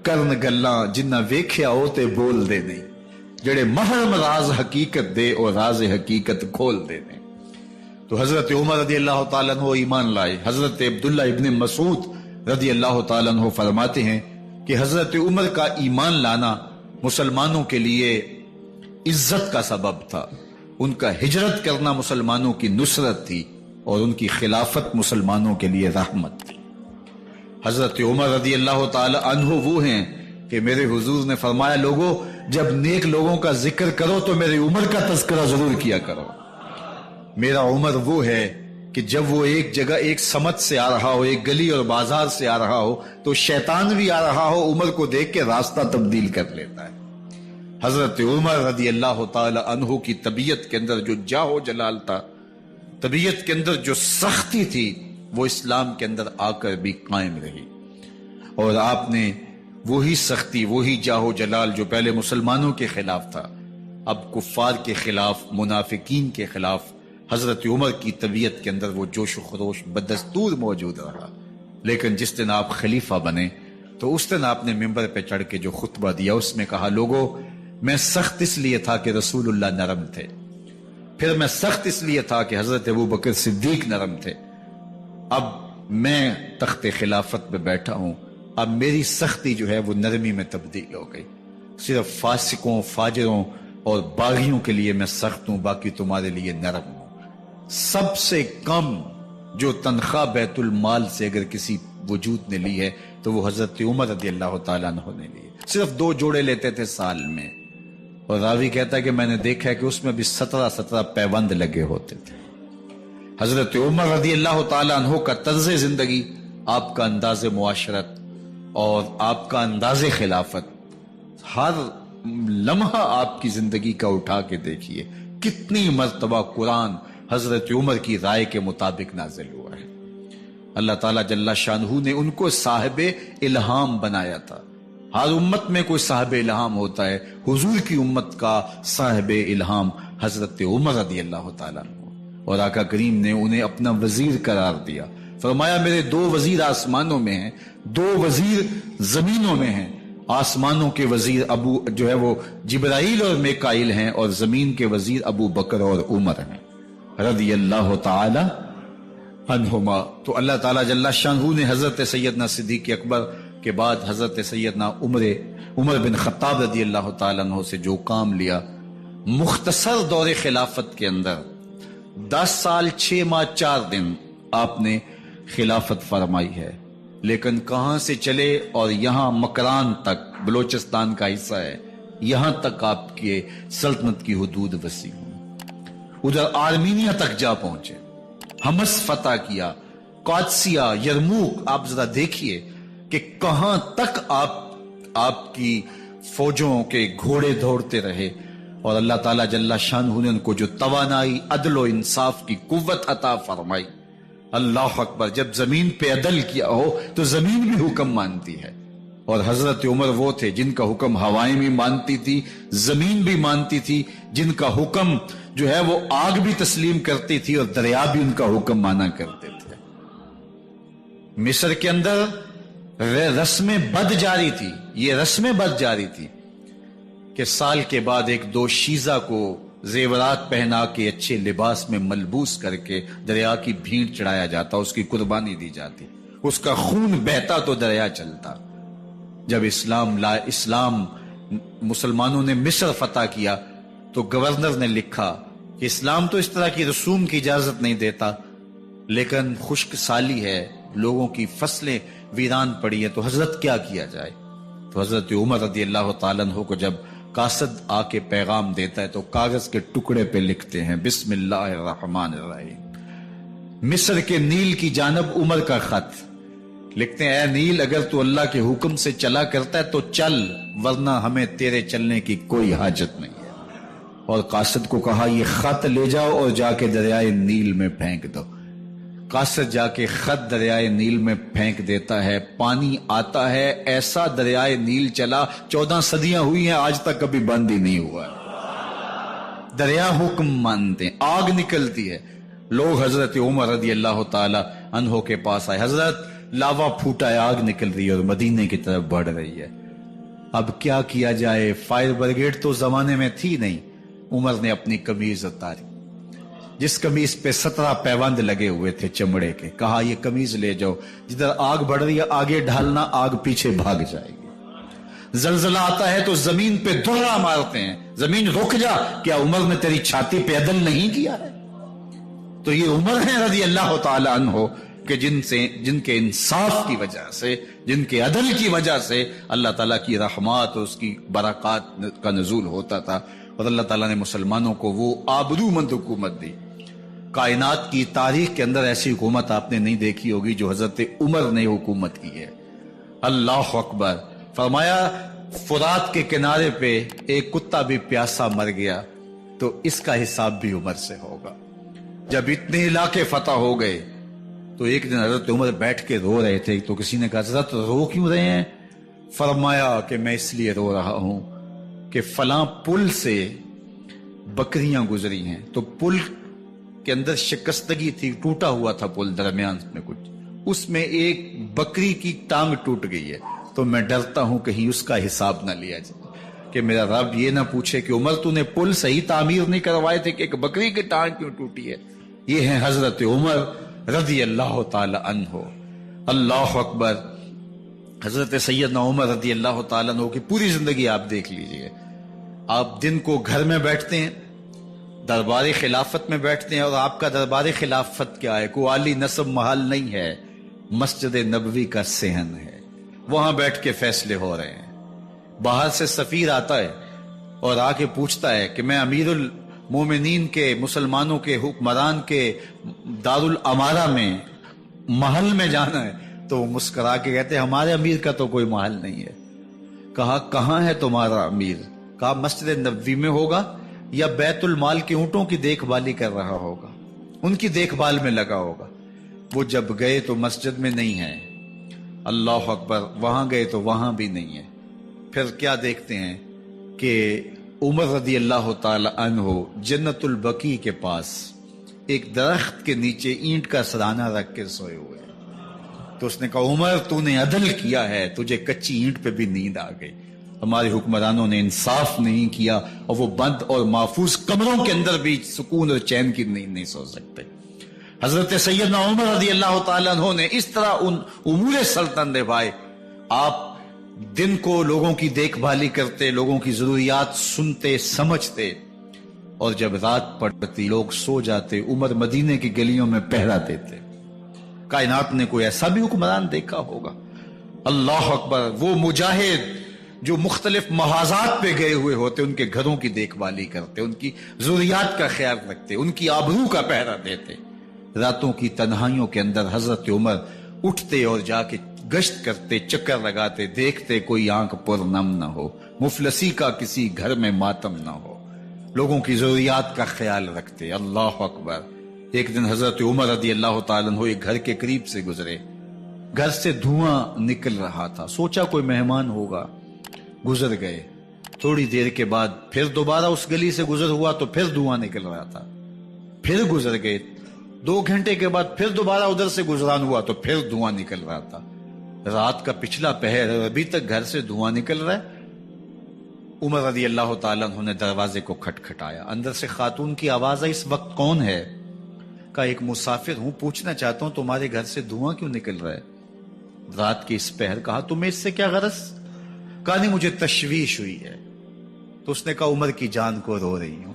کرن گلاں، جنہ ویکھیا ہو تے بول دے نہیں، جڑے محرم راز حقیقت دے اور راز حقیقت کھول دے نہیں۔ تو حضرت عمر رضی اللہ تعالیٰ عنہ ایمان لائے۔ حضرت عبداللہ ابن مسعود رضی اللہ تعالیٰ عنہ فرماتے ہیں کہ حضرت عمر کا ایمان لانا مسلمانوں کے لیے عزت کا سبب تھا، ان کا ہجرت کرنا مسلمانوں کی نصرت تھی، اور ان کی خلافت مسلمانوں کے لیے رحمت تھی۔ حضرت عمر رضی اللہ تعالی عنہ وہ ہیں کہ میرے حضور نے فرمایا لوگوں جب نیک لوگوں کا ذکر کرو تو میرے عمر کا تذکرہ ضرور کیا کرو۔ میرا عمر وہ ہے کہ جب وہ ایک جگہ ایک سمت سے آ رہا ہو، ایک گلی اور بازار سے آ رہا ہو تو شیطان بھی آ رہا ہو، عمر کو دیکھ کے راستہ تبدیل کر لیتا ہے۔ حضرت عمر رضی اللہ تعالی عنہ کی طبیعت کے اندر جو جاہ و جلال تھا، طبیعت کے اندر جو سختی تھی، وہ اسلام کے اندر آ کر بھی قائم رہی، اور آپ نے وہی سختی، وہی جاہ و جلال جو پہلے مسلمانوں کے خلاف تھا، اب کفار کے خلاف، منافقین کے خلاف حضرت عمر کی طبیعت کے اندر وہ جوش و خروش بدستور موجود رہا، لیکن جس دن آپ خلیفہ بنے تو اس دن آپ نے ممبر پہ چڑھ کے جو خطبہ دیا اس میں کہا، لوگوں میں سخت اس لیے تھا کہ رسول اللہ نرم تھے، پھر میں سخت اس لیے تھا کہ حضرت ابوبکر صدیق نرم تھے، اب میں تخت خلافت پہ بیٹھا ہوں، اب میری سختی جو ہے وہ نرمی میں تبدیل ہو گئی، صرف فاسقوں فاجروں اور باغیوں کے لیے میں سخت ہوں، باقی تمہارے لیے نرم ہوں۔ سب سے کم جو تنخواہ بیت المال سے اگر کسی وجود نے لی ہے تو وہ حضرت عمر رضی اللہ تعالیٰ عنہ نے لی، صرف 2 جوڑے لیتے تھے سال میں، اور راوی کہتا ہے کہ میں نے دیکھا ہے کہ اس میں بھی 17 پیوند لگے ہوتے تھے۔ حضرت عمر رضی اللہ تعالیٰ عنہ کا طرز زندگی، آپ کا انداز معاشرت اور آپ کا انداز خلافت، ہر لمحہ آپ کی زندگی کا اٹھا کے دیکھیے کتنی مرتبہ قرآن حضرت عمر کی رائے کے مطابق نازل ہوا ہے۔ اللہ تعالیٰ جل شانہ نے ان کو صاحب الہام بنایا تھا۔ ہر امت میں کوئی صاحب الہام ہوتا ہے، حضور کی امت کا صاحب الہام حضرت عمر رضی اللہ تعالیٰ عنہ، اور آقا کریم نے انہیں اپنا وزیر قرار دیا، فرمایا میرے 2 وزیر آسمانوں میں ہیں، 2 وزیر زمینوں میں ہیں، آسمانوں کے وزیر ابو جو ہے وہ جبرائیل اور میکائیل ہیں، اور زمین کے وزیر ابو بکر اور عمر ہیں رضی اللہ تعالی عنہما۔ تو اللہ تعالیٰ جل شانہ نے حضرت سیدنا صدیق اکبر کے بعد حضرت سیدنا عمر بن خطاب رضی اللہ تعالیٰ عنہ سے جو کام لیا، مختصر دور خلافت کے اندر 10 سال 6 ماہ 4 دن آپ نے خلافت فرمائی ہے، لیکن کہاں سے چلے اور یہاں مکران تک، بلوچستان کا حصہ ہے، یہاں تک آپ کی سلطنت کی حدود وسیع ہوئی، ادھر آرمینیا تک جا پہنچے، حمص فتح کیا، قادسیہ، یرموک، آپ ذرا دیکھیے کہ کہاں تک آپ کی فوجوں کے گھوڑے دوڑتے رہے، اور اللہ تعالیٰ جل شانہ نے ان کو جو توانائی، عدل و انصاف کی قوت عطا فرمائی۔ اللہ اکبر، جب زمین پہ عدل کیا ہو تو زمین بھی حکم مانتی ہے، اور حضرت عمر وہ تھے جن کا حکم ہوائیں بھی مانتی تھی، زمین بھی مانتی تھی، جن کا حکم جو ہے وہ آگ بھی تسلیم کرتی تھی اور دریا بھی ان کا حکم مانا کرتے تھے۔ مصر کے اندر رسم بد جاری تھی، یہ رسم بد جاری تھی کہ سال کے بعد 1-2 شیزہ کو زیورات پہنا کے اچھے لباس میں ملبوس کر کے دریا کی بھیڑ چڑھایا جاتا، اس کی قربانی دی جاتی، اس کا خون بہتا تو دریا چلتا۔ جب اسلام مسلمانوں نے مصر فتح کیا تو گورنر نے لکھا کہ اسلام تو اس طرح کی رسوم کی اجازت نہیں دیتا، لیکن خشک سالی ہے، لوگوں کی فصلیں ویران پڑی ہے، تو حضرت کیا کیا جائے؟ تو حضرت عمر رضی اللہ تعالیٰ عنہ کو جب قاصد آ کے پیغام دیتا ہے تو کاغذ کے ٹکڑے پہ لکھتے ہیں، بسم اللہ الرحمن الرحیم، مصر کے نیل کی جانب عمر کا خط، لکھتے ہیں اے نیل اگر تو اللہ کے حکم سے چلا کرتا ہے تو چل، ورنہ ہمیں تیرے چلنے کی کوئی حاجت نہیں ہے۔ اور قاصد کو کہا یہ خط لے جاؤ اور جا کے دریائے نیل میں پھینک دو۔ قاصد جا کے خط دریائے نیل میں پھینک دیتا ہے، پانی آتا ہے، ایسا دریائے نیل چلا 14 صدیاں ہوئی ہیں آج تک کبھی بند ہی نہیں ہوا۔ دریا حکم مانتے ہیں، آگ نکلتی ہے، لوگ حضرت عمر رضی اللہ تعالی عنہ کے پاس آئے، حضرت لاوا پھوٹا ہے، آگ نکل رہی ہے اور مدینے کی طرف بڑھ رہی ہے، اب کیا کیا جائے؟ فائر بریگیڈ تو زمانے میں تھی نہیں۔ عمر نے اپنی قمیض اتاری، جس قمیض پہ 17 پیوند لگے ہوئے تھے چمڑے کے، کہا یہ قمیض لے جاؤ، جدھر آگ بڑھ رہی ہے آگے ڈھالنا، آگ پیچھے بھاگ جائے گی۔ زلزلہ آتا ہے تو زمین پہ دھرا مارتے ہیں، زمین رک جا، کیا عمر نے تیری چھاتی پہ عدل نہیں کیا ہے؟ تو یہ عمر ہیں رضی اللہ تعالی عنہ کہ جن کے انصاف کی وجہ سے، جن کے عدل کی وجہ سے اللہ تعالیٰ کی رحمات اور اس کی برکات کا نزول ہوتا تھا، اور اللہ تعالیٰ نے مسلمانوں کو وہ آبرومند حکومت دی۔ کائنات کی تاریخ کے اندر ایسی حکومت آپ نے نہیں دیکھی ہوگی جو حضرت عمر نے حکومت کی ہے۔ اللہ اکبر، فرمایا فرات کے کنارے پہ ایک کتا بھی پیاسا مر گیا تو اس کا حساب بھی عمر سے ہوگا۔ جب اتنے علاقے فتح ہو گئے تو ایک دن حضرت عمر بیٹھ کے رو رہے تھے، تو کسی نے کہا حضرت رو کیوں رہے ہیں؟ فرمایا کہ میں اس لیے رو رہا ہوں کہ فلاں پل سے بکریاں گزری ہیں، تو پل کے اندر شکستگی تھی، ٹوٹا ہوا تھا پل درمیان میں کچھ، اس میں ایک بکری کی ٹانگ ٹوٹ گئی ہے، تو میں ڈرتا ہوں کہیں اس کا حساب نہ لیا جائے، کہ میرا رب یہ نہ پوچھے کہ عمر تو نے پل صحیح تعمیر نہیں کروائے تھے کہ ایک بکری کی ٹانگ کیوں ٹوٹی ہے۔ یہ ہیں حضرت عمر رضی اللہ تعالی عنہ۔ اللہ اکبر۔ حضرت سیدنا عمر رضی اللہ تعالیٰ عنہ کی پوری زندگی آپ دیکھ لیجئے، آپ دن کو گھر میں بیٹھتے ہیں، دربار خلافت میں بیٹھتے ہیں، اور آپ کا دربار خلافت کیا ہے؟ کوئی عالی نصب محل نہیں ہے، مسجد نبوی کا صحن ہے، وہاں بیٹھ کے فیصلے ہو رہے ہیں۔ باہر سے سفیر آتا ہے اور آ کے پوچھتا ہے کہ میں امیر المومنین کے، مسلمانوں کے حکمران کے دارالامارہ میں محل میں جانا ہے، تو وہ مسکرا کے کہتے ہیں ہمارے امیر کا تو کوئی محل نہیں ہے۔ کہا کہاں ہے تمہارا امیر؟ کہا مسجد نبوی میں ہوگا یا بیت المال کے اونٹوں کی دیکھ بھالی کر رہا ہوگا، ان کی دیکھ بھال میں لگا ہوگا۔ وہ جب گئے تو مسجد میں نہیں ہے، اللہ اکبر، وہاں گئے تو وہاں بھی نہیں ہے۔ پھر کیا دیکھتے ہیں کہ عمر رضی اللہ تعالی عنہ جنت البقیع کے پاس ایک درخت کے نیچے اینٹ کا سرانہ رکھ کے سوئے ہوئے، تو اس نے کہا عمر تو نے عدل کیا ہے، تجھے کچی اینٹ پہ بھی نیند آ گئی، ہمارے حکمرانوں نے انصاف نہیں کیا، اور وہ بند اور محفوظ کمروں کے اندر بھی سکون اور چین کی نیند نہیں سو سکتے۔ حضرت سیدنا عمر رضی اللہ تعالیٰ عنہ نے اس طرح ان امور سلطنت نبھائے۔ آپ دن کو لوگوں کی دیکھ بھالی کرتے، لوگوں کی ضروریات سنتے سمجھتے، اور جب رات پڑتی لوگ سو جاتے، عمر مدینے کی گلیوں میں پہرا دیتے۔ کائنات نے کوئی ایسا بھی حکمران دیکھا ہوگا؟ اللہ اکبر۔ وہ مجاہد جو مختلف محاذات پہ گئے ہوئے ہوتے، ان کے گھروں کی دیکھ بھالی کرتے، ان کی ضروریات کا خیال رکھتے، ان کی آبرو کا پہرا دیتے۔ راتوں کی تنہائیوں کے اندر حضرت عمر اٹھتے اور جا کے گشت کرتے، چکر لگاتے، دیکھتے کوئی آنکھ پر نم نہ ہو، مفلسی کا کسی گھر میں ماتم نہ ہو، لوگوں کی ضروریات کا خیال رکھتے۔ اللہ اکبر۔ ایک دن حضرت عمر رضی اللہ تعالیٰ عنہ ایک گھر کے قریب سے گزرے، گھر سے دھواں نکل رہا تھا، سوچا کوئی مہمان ہوگا، گزر گئے۔ تھوڑی دیر کے بعد پھر دوبارہ اس گلی سے گزر ہوا تو پھر دھواں نکل رہا تھا، پھر گزر گئے۔ 2 گھنٹے کے بعد پھر دوبارہ ادھر سے گزران ہوا تو پھر دھواں نکل رہا تھا۔ رات کا پچھلا پہر ہے، ابھی تک گھر سے دھواں نکل رہا ہے۔ عمر رضی اللہ تعالیٰ عنہ نے دروازے کو کھٹکھٹایا، اندر سے خاتون کی آواز آئی، اس وقت کون ہے؟ کہا ایک مسافر ہوں، پوچھنا چاہتا ہوں تمہارے گھر سے دھواں کیوں نکل رہا ہے رات کی اس پہر؟ کہا تمہیں اس سے کیا غرض؟ کہا نہیں مجھے تشویش ہوئی ہے۔ تو اس نے کہا عمر کی جان کو رو رہی ہوں۔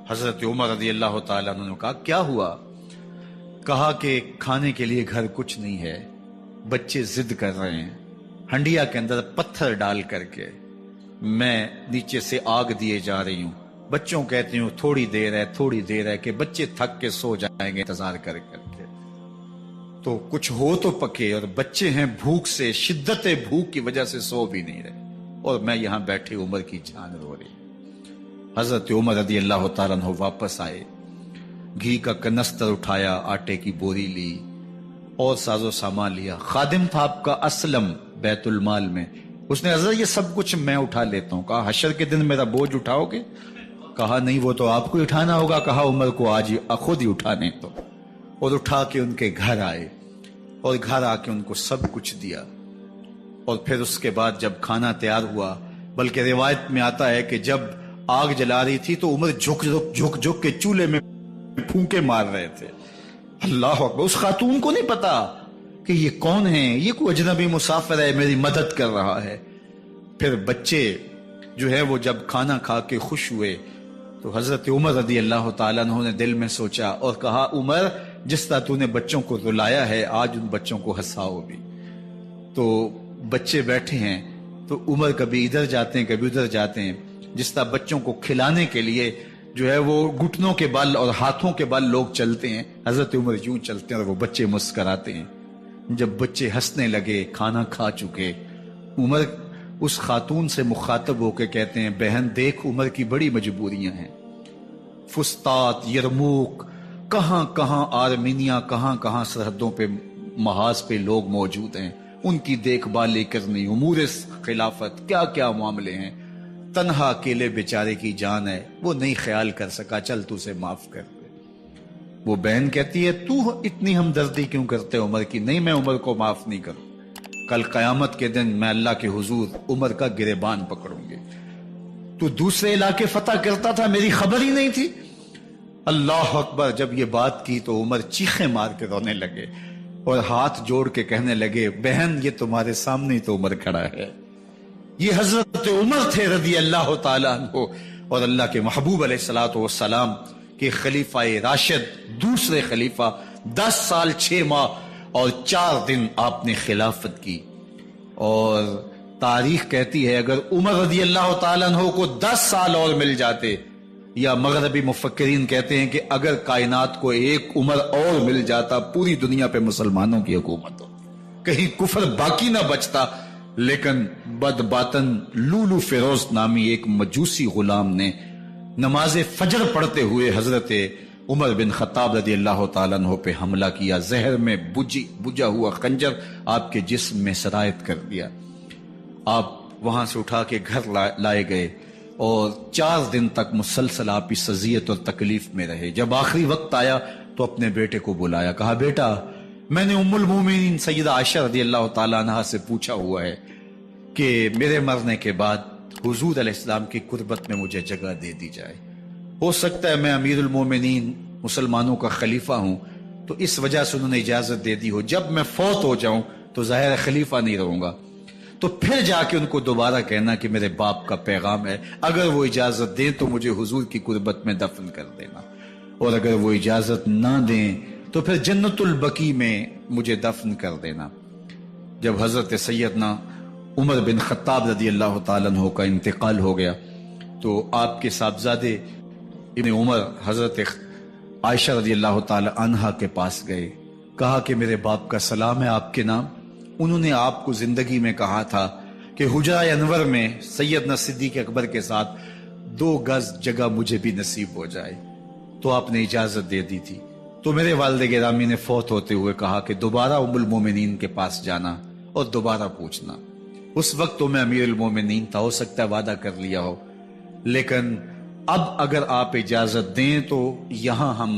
حضرت عمر رضی اللہ تعالیٰ عنہ نے کہا کیا ہوا؟ کہا کہ کھانے کے لیے گھر کچھ نہیں ہے، بچے ضد کر رہے ہیں، ہنڈیا کے اندر پتھر ڈال کر کے میں نیچے سے آگ دیے جا رہی ہوں، بچوں کہتی ہوں تھوڑی دیر ہے تھوڑی دیر ہے، کہ بچے تھک کے سو جائیں گے انتظار کر کر کے، تو کچھ ہو تو پکے، اور بچے ہیں بھوک سے، شدت بھوک کی وجہ سے سو بھی نہیں رہے، اور میں یہاں بیٹھے عمر کی جان رو رہی۔ حضرت عمر رضی اللہ تعالیٰ عنہ واپس آئے، گھی کا کنستر اٹھایا، آٹے کی بوری لی اور ساز و سامان لیا۔ خادم تھا آپ کا اسلم بیت المال میں، اس نے حضرت یہ سب کچھ میں اٹھا لیتا ہوں۔ کہا حشر کے دن میرا بوجھ اٹھاؤ گے؟ کہا نہیں وہ تو آپ کو اٹھانا ہوگا۔ کہا عمر کو آج خود ہی اٹھانے تو، اور اٹھا کے ان کے گھر آئے، اور گھر آ کے ان کو سب کچھ دیا، اور پھر اس کے بعد جب کھانا تیار ہوا، بلکہ روایت میں آتا ہے کہ جب آگ جلا رہی تھی تو عمر جھک کے چولہے میں پھونکے مار رہے تھے۔ اللہ اکبر۔ اس خاتون کو نہیں پتا کہ یہ کون ہے، یہ کوئی اجنبی مسافر ہے، میری مدد کر رہا ہے۔ پھر بچے جو ہے وہ جب کھانا کھا کے خوش ہوئے تو حضرت عمر رضی اللہ تعالیٰ عنہ نے دل میں سوچا اور کہا عمر جس طرح تو نے بچوں کو رلایا ہے آج ان بچوں کو ہنساؤ بھی۔ تو بچے بیٹھے ہیں تو عمر کبھی ادھر جاتے ہیں کبھی ادھر جاتے ہیں، جس طرح بچوں کو کھلانے کے لیے جو ہے وہ گھٹنوں کے بل اور ہاتھوں کے بل لوگ چلتے ہیں، حضرت عمر یوں چلتے ہیں اور وہ بچے مسکراتے ہیں۔ جب بچے ہنسنے لگے، کھانا کھا چکے، عمر اس خاتون سے مخاطب ہو کے کہتے ہیں بہن دیکھ عمر کی بڑی مجبوریاں ہیں، فسطاط، یرموک، کہاں کہاں آرمینیا، کہاں کہاں سرحدوں پہ محاذ پہ لوگ موجود ہیں، ان کی دیکھ بھال کرنی، امور خلافت، کیا کیا معاملے ہیں، تنہا اکیلے بیچارے کی جان ہے، وہ نہیں خیال کر سکا، چل تو اسے معاف کر دے۔ وہ بہن کہتی ہے تو اتنی ہمدردی کیوں کرتے عمر کی؟ نہیں، میں عمر کو معاف نہیں کروں، کل قیامت کے دن میں اللہ کے حضور عمر کا گریبان پکڑوں گی۔ تو دوسرے علاقے فتح کرتا تھا، میری خبر ہی نہیں تھی؟ اللہ اکبر! جب یہ بات کی تو عمر چیخیں مار کے رونے لگے اور ہاتھ جوڑ کے کہنے لگے، بہن یہ تمہارے سامنے ہی تو عمر کھڑا ہے، یہ حضرت عمر تھے رضی اللہ تعالیٰ عنہ، اور اللہ کے محبوب علیہ الصلوۃ والسلام کے خلیفہ راشد، دوسرے خلیفہ، 10 سال 6 ماہ اور 4 دن آپ نے خلافت کی۔ اور تاریخ کہتی ہے اگر عمر رضی اللہ تعالیٰ عنہ کو 10 سال اور مل جاتے، یا مغربی مفکرین کہتے ہیں کہ اگر کائنات کو ایک عمر اور مل جاتا، پوری دنیا پہ مسلمانوں کی حکومت ہو، کہیں کفر باقی نہ بچتا۔ لیکن بد باطن لولو فیروز نامی ایک مجوسی غلام نے نماز فجر پڑھتے ہوئے حضرت عمر بن خطاب رضی اللہ تعالیٰ عنہ پہ حملہ کیا، زہر میں بجھا ہوا خنجر آپ کے جسم میں سرایت کر دیا۔ آپ وہاں سے اٹھا کے گھر لائے گئے اور 4 دن تک مسلسل آپ اس اذیت اور تکلیف میں رہے۔ جب آخری وقت آیا تو اپنے بیٹے کو بلایا، کہا بیٹا میں نے ام المومنین سیدہ عائشہ رضی اللہ تعالیٰ عنہ سے پوچھا ہوا ہے کہ میرے مرنے کے بعد حضور علیہ السلام کی قربت میں مجھے جگہ دے دی جائے، ہو سکتا ہے میں امیر المومنین مسلمانوں کا خلیفہ ہوں تو اس وجہ سے انہوں نے اجازت دے دی ہو، جب میں فوت ہو جاؤں تو ظاہر خلیفہ نہیں رہوں گا، تو پھر جا کے ان کو دوبارہ کہنا کہ میرے باپ کا پیغام ہے، اگر وہ اجازت دیں تو مجھے حضور کی قربت میں دفن کر دینا، اور اگر وہ اجازت نہ دیں تو پھر جنت البقیع میں مجھے دفن کر دینا۔ جب حضرت سیدنا عمر بن خطاب رضی اللہ تعالیٰ عنہ کا انتقال ہو گیا تو آپ کے صاحبزادے ابن عمر حضرت عائشہ رضی اللہ تعالیٰ عنہا کے پاس گئے، کہا کہ میرے باپ کا سلام ہے آپ کے نام، انہوں نے آپ کو زندگی میں کہا تھا کہ حجرہ انور میں سیدنا صدیق اکبر کے ساتھ 2 گز جگہ مجھے بھی نصیب ہو جائے، تو آپ نے اجازت دے دی تھی۔ تو میرے والد گرامی نے فوت ہوتے ہوئے کہا کہ دوبارہ ام المومنین کے پاس جانا اور دوبارہ پوچھنا۔ اس وقت تو میں امیر المومنین تھا، ہو سکتا ہے وعدہ کر لیا ہو، لیکن اب اگر آپ اجازت دیں تو یہاں ہم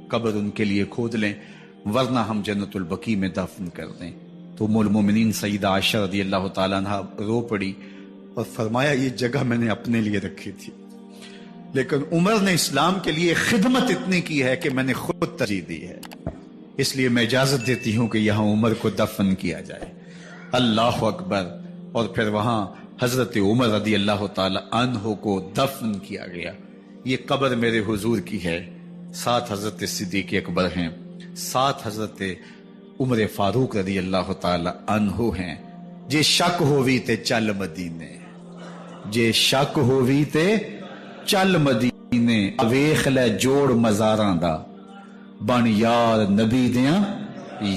قبر ان کے لیے کھود لیں، ورنہ ہم جنت البقیع میں دفن کر دیں۔ تو ام المومنین سیدہ عائشہ رضی اللہ تعالیٰ عنہ رو پڑی اور فرمایا یہ جگہ میں نے اپنے لیے رکھی تھی، لیکن عمر نے اسلام کے لیے خدمت اتنی کی ہے کہ میں نے خود ترجیح دی ہے، اس لیے میں اجازت دیتی ہوں کہ یہاں عمر کو دفن کیا جائے۔ اللہ اکبر! اور پھر وہاں حضرت عمر رضی اللہ تعالی عنہ کو دفن کیا گیا۔ یہ قبر میرے حضور کی ہے، 7 حضرت صدیق اکبر ہیں، 7 حضرت عمر فاروق رضی اللہ تعالی عنہ ہیں۔ جے شک ہووی تے چل مدینے، جے شک ہووی تے چل مدینے، ویخ لے جوڑ مزاراں دا، بن یار نبی دیاں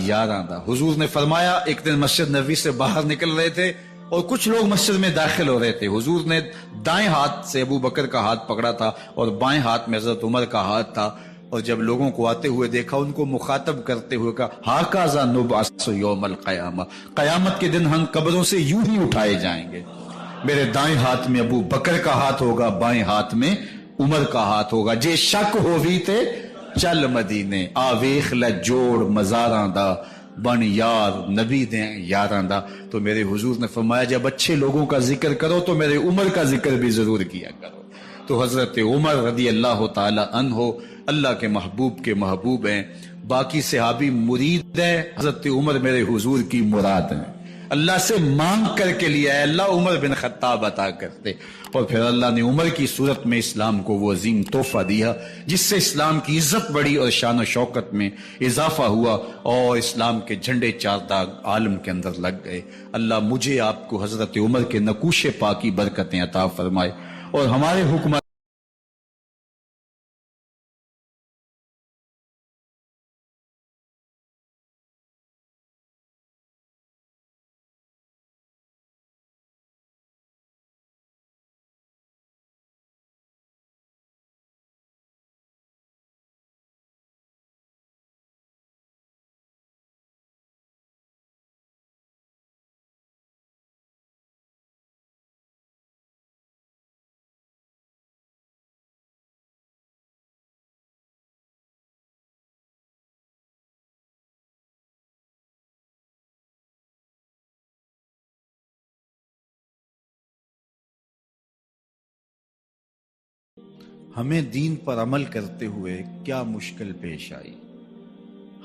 یاراں دا۔ حضور نے فرمایا ایک دن مسجد نبوی سے باہر نکل رہے تھے اور کچھ لوگ مسجد میں داخل ہو رہے تھے، حضور نے دائیں ہاتھ سے ابو بکر کا ہاتھ پکڑا تھا اور بائیں ہاتھ میں حضرت عمر کا ہاتھ تھا، اور جب لوگوں کو آتے ہوئے دیکھا ان کو مخاطب کرتے ہوئے کہا ہاکذا نبعث یوم القیامہ، قیامت کے دن ہم قبروں سے یوں ہی اٹھائے جائیں گے، میرے دائیں ہاتھ میں ابو بکر کا ہاتھ ہوگا، بائیں ہاتھ میں عمر کا ہاتھ ہوگا۔ جے شک ہووی تے چل مدینے، آویخ لے جوڑ مزاراں دا، بن یار نبی دیں یاراں دا۔ تو میرے حضور نے فرمایا جب اچھے لوگوں کا ذکر کرو تو میرے عمر کا ذکر بھی ضرور کیا کرو۔ تو حضرت عمر رضی اللہ تعالی عنہ اللہ کے محبوب کے محبوب ہیں، باقی صحابی مرید ہیں، حضرت عمر میرے حضور کی مراد ہیں، اللہ سے مانگ کر کے لیا ہے، اللہ عمر بن خطاب عطا کرتے، اور پھر اللہ نے عمر کی صورت میں اسلام کو وہ عظیم تحفہ دیا جس سے اسلام کی عزت بڑھی اور شان و شوکت میں اضافہ ہوا، اور اسلام کے جھنڈے 4 داغ عالم کے اندر لگ گئے۔ اللہ مجھے آپ کو حضرت عمر کے نقوش پاکی برکتیں عطا فرمائے، اور ہمارے حکمران ہمیں دین پر عمل کرتے ہوئے کیا مشکل پیش آئی؟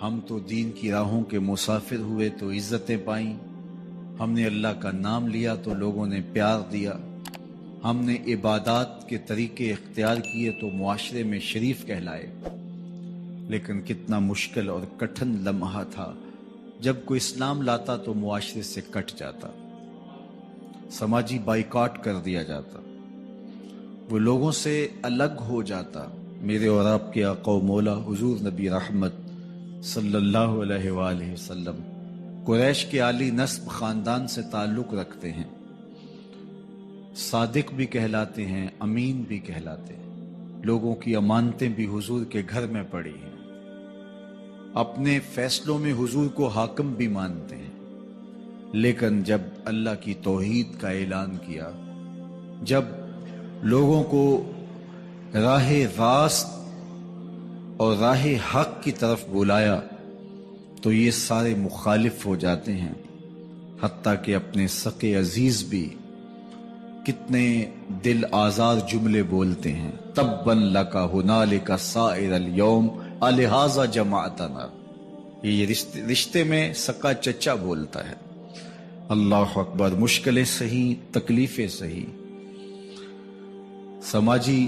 ہم تو دین کی راہوں کے مسافر ہوئے تو عزتیں پائیں، ہم نے اللہ کا نام لیا تو لوگوں نے پیار دیا، ہم نے عبادات کے طریقے اختیار کیے تو معاشرے میں شریف کہلائے۔ لیکن کتنا مشکل اور کٹھن لمحہ تھا جب کوئی اسلام لاتا تو معاشرے سے کٹ جاتا، سماجی بائیکاٹ کر دیا جاتا، وہ لوگوں سے الگ ہو جاتا۔ میرے اور آپ کے آقا و مولا حضور نبی رحمت صلی اللہ علیہ وآلہ وسلم قریش کے عالی نسب خاندان سے تعلق رکھتے ہیں، صادق بھی کہلاتے ہیں، امین بھی کہلاتے ہیں، لوگوں کی امانتیں بھی حضور کے گھر میں پڑی ہیں، اپنے فیصلوں میں حضور کو حاکم بھی مانتے ہیں۔ لیکن جب اللہ کی توحید کا اعلان کیا، جب لوگوں کو راہ راست اور راہ حق کی طرف بلایا تو یہ سارے مخالف ہو جاتے ہیں، حتیٰ کہ اپنے سقے عزیز بھی کتنے دل آزار جملے بولتے ہیں، تباً لک ہنالک سائر الیوم الہٰذا جمعتنا۔ یہ رشتے میں سکا چچا بولتا ہے۔ اللہ اکبر، مشکلیں سہی، تکلیفیں سہی، سماجی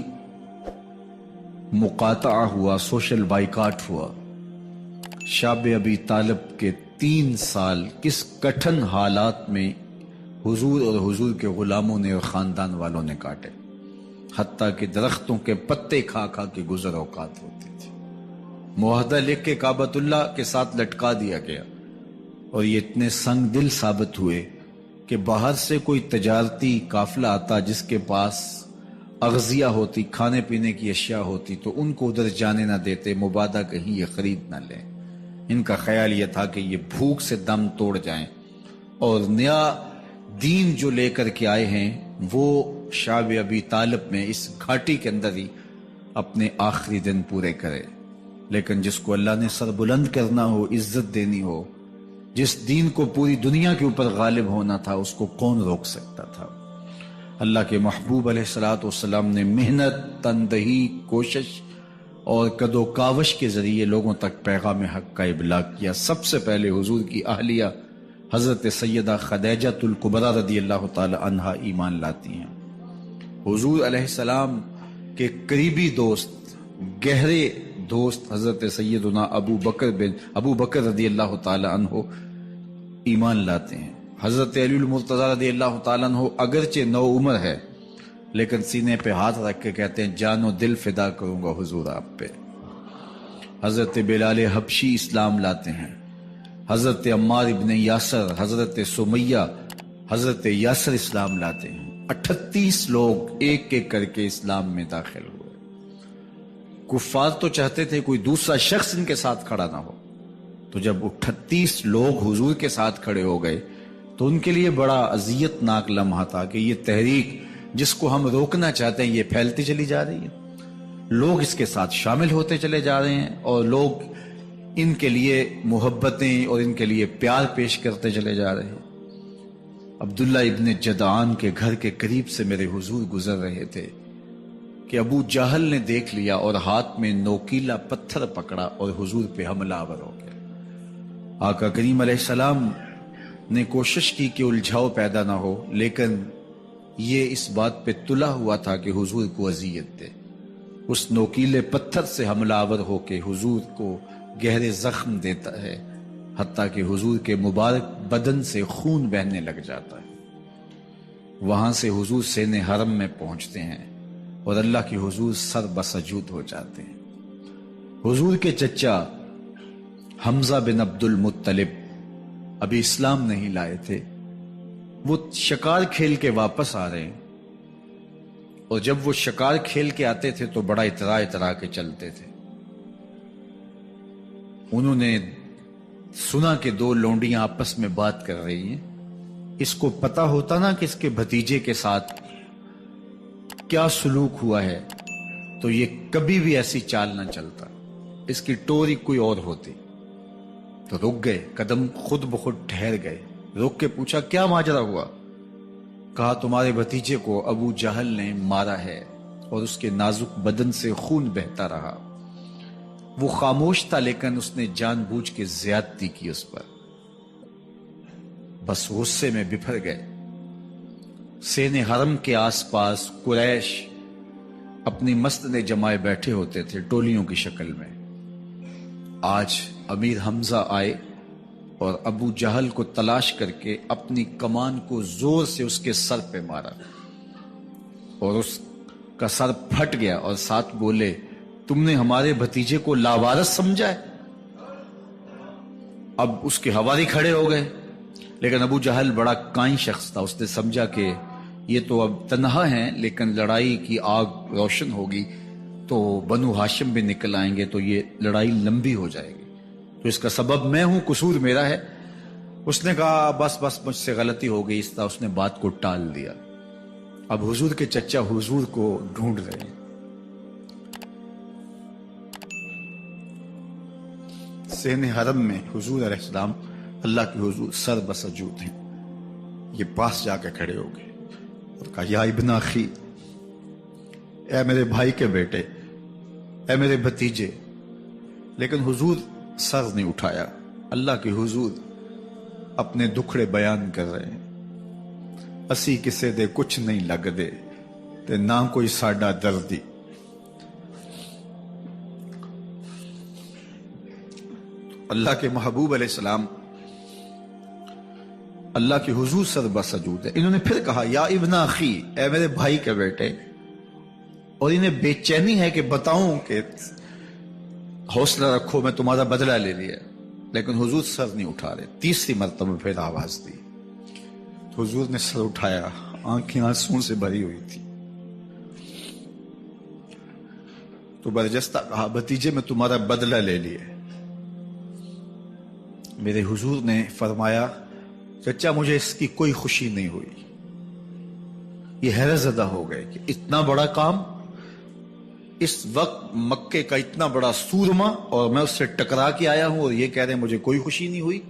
مقاطعہ ہوا، سوشل بائیکاٹ ہوا۔ شاب ابی طالب کے 3 سال کس کٹھن حالات میں حضور اور حضور کے غلاموں نے اور خاندان والوں نے کاٹے، حتیٰ کہ درختوں کے پتے کھا کھا کے گزر اوقات ہوتے تھے۔ معاہدہ لکھ کے کعبۃ اللہ کے ساتھ لٹکا دیا گیا، اور یہ اتنے سنگ دل ثابت ہوئے کہ باہر سے کوئی تجارتی قافلہ آتا جس کے پاس اغذیہ ہوتی، کھانے پینے کی اشیاء ہوتی، تو ان کو ادھر جانے نہ دیتے، مبادا کہیں یہ خرید نہ لیں۔ ان کا خیال یہ تھا کہ یہ بھوک سے دم توڑ جائیں، اور نیا دین جو لے کر کے آئے ہیں وہ شعب ابی طالب میں اس گھاٹی کے اندر ہی اپنے آخری دن پورے کرے۔ لیکن جس کو اللہ نے سر بلند کرنا ہو، عزت دینی ہو، جس دین کو پوری دنیا کے اوپر غالب ہونا تھا، اس کو کون روک سکتا تھا؟ اللہ کے محبوب علیہ الصلوۃ والسلام نے محنت، تندہی، کوشش اور کد و کاوش کے ذریعے لوگوں تک پیغام حق کا ابلاغ کیا۔ سب سے پہلے حضور کی اہلیہ حضرت سیدہ خدیجہ الکبریٰ رضی اللہ تعالی عنہا ایمان لاتی ہیں۔ حضور علیہ السلام کے قریبی دوست، گہرے دوست حضرت سیدنا ابو بکر رضی اللہ تعالی عنہ ایمان لاتے ہیں۔ حضرت علی المرتضیٰ رضی اللہ تعالیٰ عنہ اگرچہ نو عمر ہے لیکن سینے پہ ہاتھ رکھ کے کہتے ہیں جان و دل فدا کروں گا حضور آپ پہ۔ حضرت بلال حبشی اسلام لاتے ہیں، حضرت عمار ابن یاسر، حضرت سمیہ، حضرت یاسر اسلام لاتے ہیں۔ 38 لوگ ایک ایک کر کے اسلام میں داخل ہوئے۔ کفار تو چاہتے تھے کوئی دوسرا شخص ان کے ساتھ کھڑا نہ ہو، تو جب 38 لوگ حضور کے ساتھ کھڑے ہو گئے تو ان کے لیے بڑا اذیت ناک لمحہ تھا کہ یہ تحریک جس کو ہم روکنا چاہتے ہیں یہ پھیلتی چلی جا رہی ہے، لوگ اس کے ساتھ شامل ہوتے چلے جا رہے ہیں، اور لوگ ان کے لیے محبتیں اور ان کے لیے پیار پیش کرتے چلے جا رہے ہیں۔ عبداللہ ابن جدعان کے گھر کے قریب سے میرے حضور گزر رہے تھے کہ ابو جہل نے دیکھ لیا اور ہاتھ میں نوکیلا پتھر پکڑا اور حضور پہ حملہ آور ہو گیا۔ آقا کریم علیہ السلام نے کوشش کی کہ الجھاؤ پیدا نہ ہو، لیکن یہ اس بات پہ تلا ہوا تھا کہ حضور کو اذیت دے۔ اس نوکیلے پتھر سے حملہ آور ہو کے حضور کو گہرے زخم دیتا ہے، حتیٰ کہ حضور کے مبارک بدن سے خون بہنے لگ جاتا ہے۔ وہاں سے حضور سین حرم میں پہنچتے ہیں اور اللہ کے حضور سر بسجود ہو جاتے ہیں۔ حضور کے چچا حمزہ بن عبد المطلب ابھی اسلام نہیں لائے تھے، وہ شکار کھیل کے واپس آ رہے ہیں، اور جب وہ شکار کھیل کے آتے تھے تو بڑا اترا کے چلتے تھے۔ انہوں نے سنا کہ 2 لونڈیاں آپس میں بات کر رہی ہیں۔ اس کو پتا ہوتا نا کہ اس کے بھتیجے کے ساتھ کیا سلوک ہوا ہے تو یہ کبھی بھی ایسی چال نہ چلتا، اس کی ٹوری کوئی اور ہوتی۔ تو رک گئے، قدم خود بخود ٹھہر گئے، رک کے پوچھا کیا ماجرا ہوا؟ کہا تمہارے بھتیجے کو ابو جہل نے مارا ہے اور اس کے نازک بدن سے خون بہتا رہا۔ وہ خاموش تھا لیکن اس نے جان بوجھ کے زیادتی کی اس پر۔ بس غصے میں بپھر گئے۔ سین حرم کے آس پاس قریش اپنی مسندیں جمائے بیٹھے ہوتے تھے ٹولیوں کی شکل میں۔ آج امیر حمزہ آئے اور ابو جہل کو تلاش کر کے اپنی کمان کو زور سے اس کے سر پہ مارا اور اس کا سر پھٹ گیا، اور ساتھ بولے تم نے ہمارے بھتیجے کو لاوارث سمجھا ہے؟ اب اس کے حواری کھڑے ہو گئے، لیکن ابو جہل بڑا کائن شخص تھا، اس نے سمجھا کہ یہ تو اب تنہا ہیں، لیکن لڑائی کی آگ روشن ہوگی تو بنو ہاشم بھی نکل آئیں گے تو یہ لڑائی لمبی ہو جائے گی، تو اس کا سبب میں ہوں، قصور میرا ہے۔ اس نے کہا بس مجھ سے غلطی ہو گئی، اس طرح اس نے بات کو ٹال دیا۔ اب حضور کے چچا حضور کو ڈھونڈ رہے ہیں۔ سین حرم میں حضور علیہ السلام اللہ کے حضور سر بسجود ہیں۔ یہ پاس جا کے کھڑے ہو گئے اور کہا یا ابن اخی، اے میرے بھائی کے بیٹے، اے میرے بھتیجے، لیکن حضور سر نہیں اٹھایا۔ اللہ کے حضور اپنے دکھڑے بیان کر رہے ہیں۔ اسی کسے دے کچھ نہیں لگ دے تے نہ کوئی ساڈا دردی۔ اللہ کے محبوب علیہ السلام اللہ کے حضور سر بسجود ہے۔ انہوں نے پھر کہا یا ابن اخی، اے میرے بھائی کے بیٹے، اور انہیں بے چینی ہے کہ بتاؤں کہ حوصلہ رکھو میں تمہارا بدلہ لے لیا، لیکن حضور سر نہیں اٹھا رہے۔ تیسری مرتبہ پھر آواز دی، حضور نے سر اٹھایا، آنکھیں آنسوں سے بھری ہوئی تھی، تو برجستہ کہا بھتیجے میں تمہارا بدلہ لے لیا۔ میرے حضور نے فرمایا چچا مجھے اس کی کوئی خوشی نہیں ہوئی۔ یہ حیرت زدہ ہو گئے کہ اتنا بڑا کام، اس وقت مکے کا اتنا بڑا سورما، اور میں اس سے ٹکرا کے آیا ہوں اور یہ کہہ رہے ہیں مجھے کوئی خوشی نہیں ہوئی۔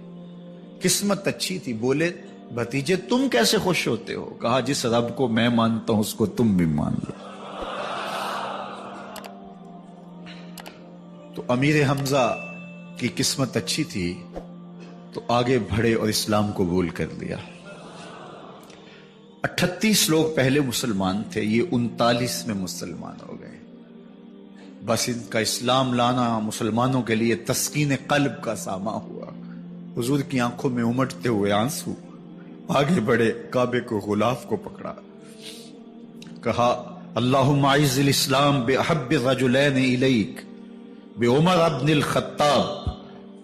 قسمت اچھی تھی۔ بولے بھتیجے تم کیسے خوش ہوتے ہو؟ کہا جس رب کو میں مانتا ہوں اس کو تم بھی مان لو۔ تو امیر حمزہ کی قسمت اچھی تھی تو آگے بڑھے اور اسلام قبول کر لیا۔ 38 لوگ پہلے مسلمان تھے، یہ 39 میں مسلمان ہو گئے۔ بس ان کا اسلام لانا مسلمانوں کے لیے تسکین قلب کا ساما ہوا۔ حضور کی آنکھوں میں امٹتے ہوئے آنسو، آگے بڑھے، کعبے کو غلاف کو پکڑا، کہا اللہم اعز الاسلام باحب الرجلین الیک بعمر ابن الخطاب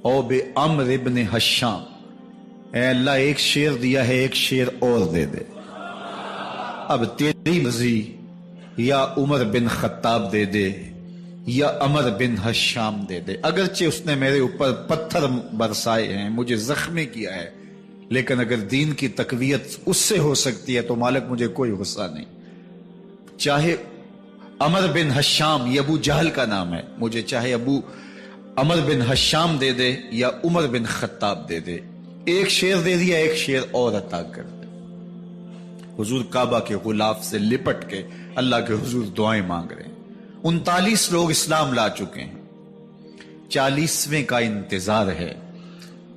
او بعمر ابن حشام۔ اے اللہ ایک شیر دیا ہے، ایک شیر اور دے دے، اب تیری مرضی، یا عمر بن خطاب دے دے یا عمر بن حشام دے دے۔ اگرچہ اس نے میرے اوپر پتھر برسائے ہیں، مجھے زخمی کیا ہے، لیکن اگر دین کی تقویت اس سے ہو سکتی ہے تو مالک مجھے کوئی غصہ نہیں۔ چاہے عمر بن حشام، یہ ابو جہل کا نام ہے، مجھے چاہے ابو عمر بن حشام دے دے یا عمر بن خطاب دے دے، ایک شیر دے دیا، ایک شیر اور عطا کر دے۔ حضور کعبہ کے غلاف سے لپٹ کے اللہ کے حضور دعائیں مانگ رہے ہیں۔ 39 لوگ اسلام لا چکے ہیں، 40ویں کا انتظار ہے۔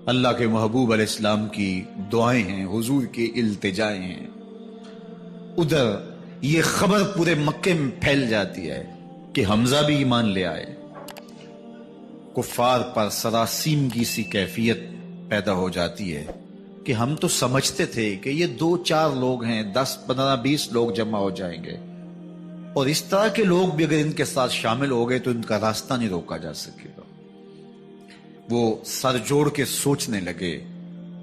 اللہ کے محبوب علیہ السلام کی دعائیں ہیں، حضور کی التجائیں ہیں۔ ادھر یہ خبر پورے مکے میں پھیل جاتی ہے کہ حمزہ بھی ایمان لے آئے۔ کفار پر سراسیمگی سی کیفیت پیدا ہو جاتی ہے کہ ہم تو سمجھتے تھے کہ یہ 2-4 لوگ ہیں، 10-15-20 لوگ جمع ہو جائیں گے، اور اس طرح کے لوگ بھی اگر ان کے ساتھ شامل ہو گئے تو ان کا راستہ نہیں روکا جا سکے گا۔ وہ سر جوڑ کے سوچنے لگے،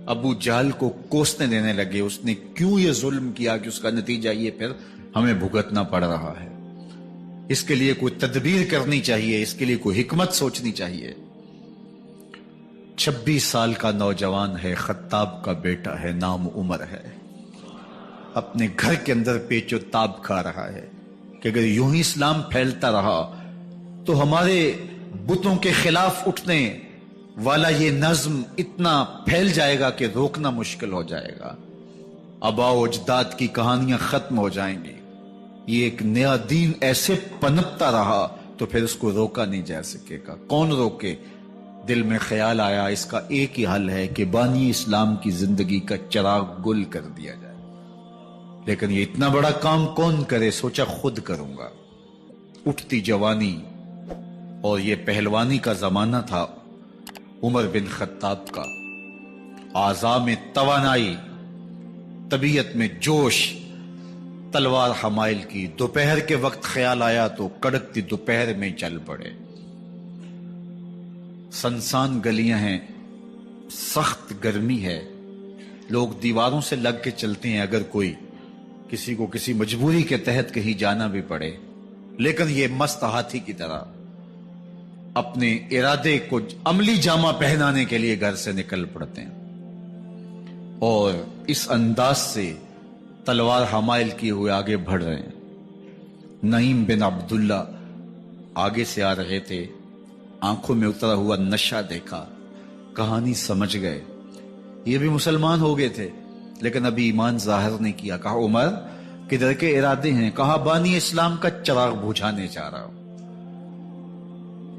ابو جہل کو کوسنے دینے لگے، اس نے کیوں یہ ظلم کیا کہ اس کا نتیجہ یہ پھر ہمیں بھگتنا پڑ رہا ہے۔ اس کے لیے کوئی تدبیر کرنی چاہیے، اس کے لیے کوئی حکمت سوچنی چاہیے۔ 26 سال کا نوجوان ہے، خطاب کا بیٹا ہے، نام عمر ہے، اپنے گھر کے اندر پیچ و تاب کھا رہا ہے کہ اگر یوں ہی اسلام پھیلتا رہا تو ہمارے بتوں کے خلاف اٹھنے والا یہ نظم اتنا پھیل جائے گا کہ روکنا مشکل ہو جائے گا، آباء و اجداد کی کہانیاں ختم ہو جائیں گی، یہ ایک نیا دین ایسے پنپتا رہا تو پھر اس کو روکا نہیں جا سکے گا. کون روکے؟ دل میں خیال آیا اس کا ایک ہی حل ہے کہ بانی اسلام کی زندگی کا چراغ گل کر دیا جائے. لیکن یہ اتنا بڑا کام کون کرے؟ سوچا خود کروں گا. اٹھتی جوانی اور یہ پہلوانی کا زمانہ تھا عمر بن خطاب کا. اعضاء میں توانائی، طبیعت میں جوش، تلوار حمائل کی. دوپہر کے وقت خیال آیا تو کڑکتی دوپہر میں چل پڑے. سنسان گلیاں ہیں، سخت گرمی ہے، لوگ دیواروں سے لگ کے چلتے ہیں اگر کوئی کسی کو کسی مجبوری کے تحت کہیں جانا بھی پڑے. لیکن یہ مست ہاتھی کی طرح اپنے ارادے کو عملی جامہ پہنانے کے لیے گھر سے نکل پڑتے ہیں اور اس انداز سے تلوار حمائل کیے ہوئے آگے بڑھ رہے ہیں. نعیم بن عبداللہ آگے سے آ رہے تھے. آنکھوں میں اترا ہوا نشہ دیکھا، کہانی سمجھ گئے. یہ بھی مسلمان ہو گئے تھے لیکن ابھی ایمان ظاہر نہیں کیا. کہا عمر کدھر کے ارادے ہیں؟ کہا بانی اسلام کا چراغ بجھانے جا رہا ہوں.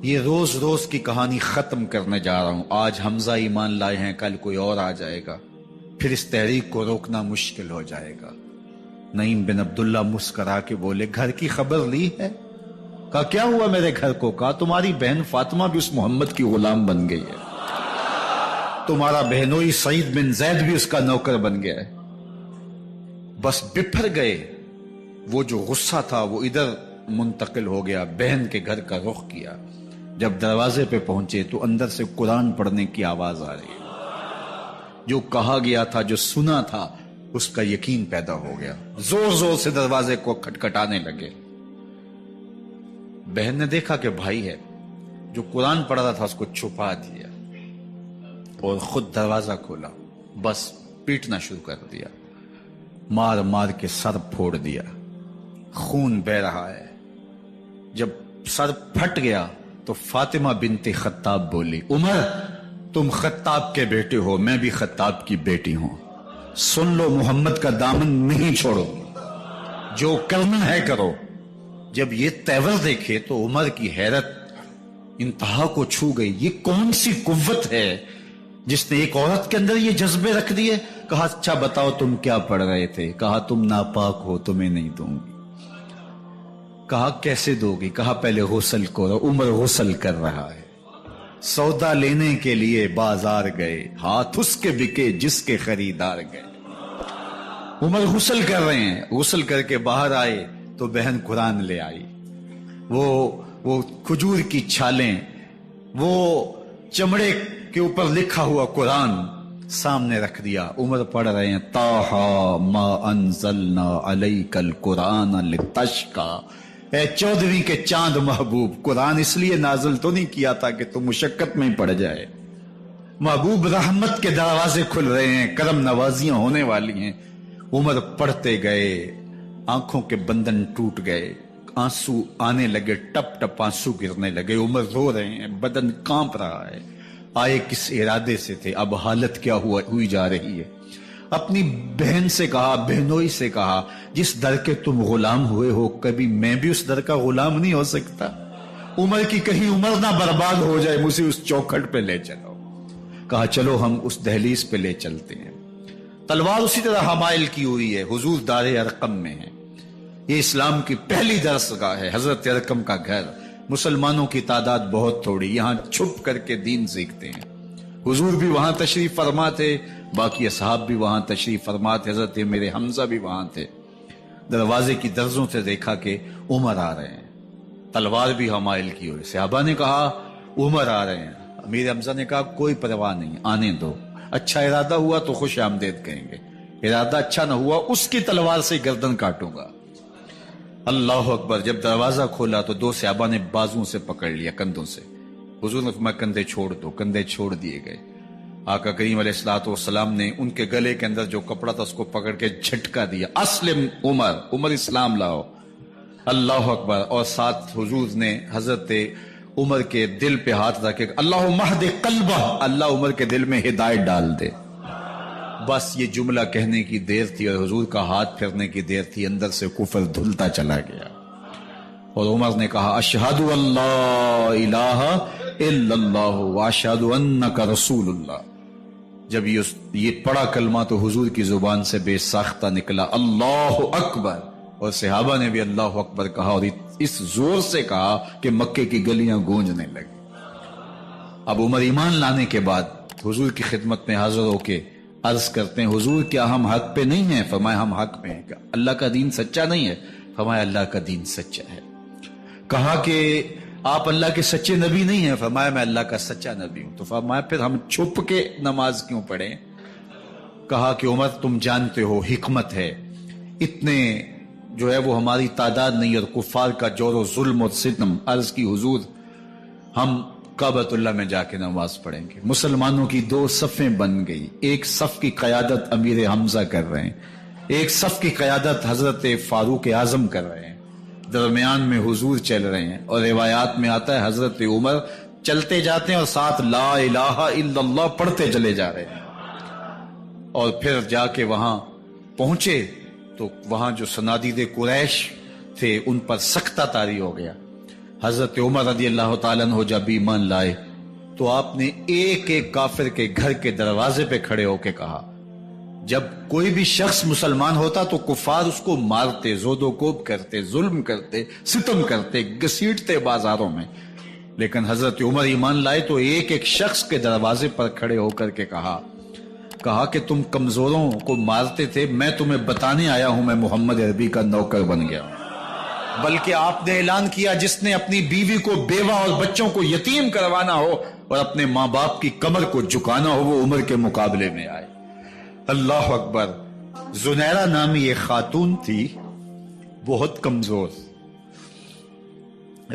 یہ روز روز کی کہانی ختم کرنے جا رہا ہوں. آج حمزہ ایمان لائے ہیں، کل کوئی اور آ جائے گا، پھر اس تحریک کو روکنا مشکل ہو جائے گا. نعیم بن عبداللہ مسکرا کے بولے گھر کی خبر لی ہے؟ کہا کیا ہوا میرے گھر کو؟ کہا تمہاری بہن فاطمہ بھی اس محمد کی غلام بن گئی ہے، تمہارا بہنوئی سعید بن زید بھی اس کا نوکر بن گیا ہے. بس بپھر گئے. وہ جو غصہ تھا وہ ادھر منتقل ہو گیا، بہن کے گھر کا رخ کیا. جب دروازے پہ پہنچے تو اندر سے قرآن پڑھنے کی آواز آ رہی ہے. جو کہا گیا تھا، جو سنا تھا، اس کا یقین پیدا ہو گیا. زور زور سے دروازے کو کھٹکھٹانے لگے. بہن نے دیکھا کہ بھائی ہے. جو قرآن پڑھ رہا تھا اس کو چھپا دیا اور خود دروازہ کھولا. بس پیٹنا شروع کر دیا، مار مار کے سر پھوڑ دیا. خون بہ رہا ہے. جب سر پھٹ گیا تو فاطمہ بنت خطاب بولی عمر تم خطاب کے بیٹے ہو، میں بھی خطاب کی بیٹی ہوں. سن لو محمد کا دامن نہیں چھوڑو، جو کرنا ہے کرو. جب یہ تیور دیکھے تو عمر کی حیرت انتہا کو چھو گئی. یہ کون سی قوت ہے جس نے ایک عورت کے اندر یہ جذبے رکھ دیے؟ کہا اچھا بتاؤ تم کیا پڑھ رہے تھے؟ کہا تم ناپاک ہو، تمہیں نہیں دوں گی. کہا کیسے دو گی؟ کہا پہلے غسل کرو. عمر غسل کر رہا ہے. سودا لینے کے لیے بازار گئے، ہاتھ اس کے بکے جس کے خریدار گئے. عمر غسل کر رہے ہیں. غسل کر کے باہر آئے تو بہن قرآن لے آئی. وہ کھجور کی چھالیں، وہ چمڑے کے اوپر لکھا ہوا قرآن سامنے رکھ دیا. عمر پڑھ رہے ہیں طٰہٰ ما انزلنا علیک القرآن لتشقیٰ. اے 14ویں کے چاند محبوب، قرآن اس لیے نازل تو نہیں کیا تھا کہ تم مشقت میں پڑ جائے. محبوب رحمت کے دروازے کھل رہے ہیں، کرم نوازیاں ہونے والی ہیں. عمر پڑھتے گئے، آنکھوں کے بندن ٹوٹ گئے، آنسو آنے لگے، ٹپ ٹپ آنسو گرنے لگے. عمر رو رہے ہیں، بدن کانپ رہا ہے. آئے کس ارادے سے تھے، اب حالت کیا ہوئی جا رہی ہے. اپنی بہن سے کہا، بہنوئی سے کہا جس در کے تم غلام ہوئے ہو کبھی میں بھی اس در کا غلام نہیں ہو سکتا؟ عمر کی کہیں عمر نہ برباد ہو جائے، مجھے اس چوکھٹ پہ لے چلو. کہا چلو ہم اس دہلیز پہ لے چلتے ہیں. تلوار اسی طرح حمائل کی ہوئی ہے، حضور دار ارقم میں ہے. یہ اسلام کی پہلی درس گاہ ہے، حضرت ارقم کا گھر. مسلمانوں کی تعداد بہت تھوڑی، یہاں چھپ کر کے دین سیکھتے ہیں. حضور بھی وہاں تشریف فرما تھے، باقی اصحاب بھی وہاں تشریف فرما تھے، حضرت میرے حمزہ بھی وہاں تھے. دروازے کی درزوں سے دیکھا کہ عمر آ رہے ہیں، تلوار بھی حمائل کی ہوئی. صحابہ نے کہا عمر آ رہے ہیں. امیر حمزہ نے کہا کوئی پرواہ نہیں، آنے دو. اچھا ارادہ ہوا تو خوش آمدید کہیں گے، ارادہ اچھا نہ ہوا اس کی تلوار سے گردن کاٹوں گا. اللہ اکبر. جب دروازہ کھولا تو دو صحابہ نے بازوں سے پکڑ لیا، کندھوں سے. حضور نے فرمایا کندھے چھوڑ دو. کندھے چھوڑ دیے گئے. آقا کریم علیہ الصلوۃ والسلام نے ان کے گلے کے اندر جو کپڑا تھا اس کو پکڑ کے جھٹکا دیا. اسلم عمر، عمر اسلام لاؤ. اللہ اکبر. اور ساتھ حضور نے حضرت عمر کے دل پہ ہاتھ رکھے، اللہم اہد قلبہ، اللہ عمر کے دل میں ہدایت ڈال دے. بس یہ جملہ کہنے کی دیر تھی اور حضور کا ہاتھ پھرنے کی دیر تھی، اندر سے کفر دھلتا چلا گیا۔ اور عمر نے کہا اشہد ان لا الہ الا اللہ واشہد انک رسول اللہ۔ جب یہ پڑا کلمہ تو حضور کی زبان سے بے ساختہ نکلا اللہ اکبر، اور صحابہ نے بھی اللہ اکبر کہا، اور اس زور سے کہا کہ مکے کی گلیاں گونجنے لگی۔ اب عمر ایمان لانے کے بعد حضور کی خدمت میں حاضر ہو کے عرض کرتے ہیں حضور کیا ہم حق پہ نہیں ہیں؟ فرمایا ہم حق پہ ہیں۔ کہ اللہ کا دین سچا نہیں ہے؟ فرمایا اللہ کا دین سچا ہے۔ کہا کہ آپ اللہ کے سچے نبی نہیں ہیں؟ فرمایا میں اللہ کا سچا نبی ہوں۔ تو فرمایا پھر ہم چھپ کے نماز کیوں پڑھیں؟ کہا کہ عمر تم جانتے ہو حکمت ہے، اتنے جو ہے وہ ہماری تعداد نہیں، اور کفار کا جور و ظلم اور ستم۔ عرض کی حضور ہم کعبۃ اللہ میں جا کے نماز پڑھیں گے۔ مسلمانوں کی دو صفیں بن گئی، ایک صف کی قیادت امیر حمزہ کر رہے ہیں، ایک صف کی قیادت حضرت فاروق اعظم کر رہے ہیں، درمیان میں حضور چل رہے ہیں، اور روایات میں آتا ہے حضرت عمر چلتے جاتے ہیں اور ساتھ لا الہ الا اللہ پڑھتے چلے جا رہے ہیں۔ اور پھر جا کے وہاں پہنچے تو وہاں جو صنادید قریش تھے ان پر سختہ طاری ہو گیا۔ حضرت عمر رضی اللہ تعالیٰ عنہ جب ایمان لائے تو آپ نے ایک ایک کافر کے گھر کے دروازے پہ کھڑے ہو کے کہا، جب کوئی بھی شخص مسلمان ہوتا تو کفار اس کو مارتے، زود و کوب کرتے، ظلم کرتے، ستم کرتے، گھسیٹتے بازاروں میں، لیکن حضرت عمر ایمان لائے تو ایک ایک شخص کے دروازے پر کھڑے ہو کر کے کہا کہ تم کمزوروں کو مارتے تھے، میں تمہیں بتانے آیا ہوں میں محمد عربی کا نوکر بن گیا ہوں۔ بلکہ آپ نے اعلان کیا جس نے اپنی بیوی کو بیوہ اور بچوں کو یتیم کروانا ہو اور اپنے ماں باپ کی کمر کو جھکانا ہو وہ عمر کے مقابلے میں آئے۔ اللہ اکبر۔ زنیرہ نامی ایک خاتون تھی، بہت کمزور،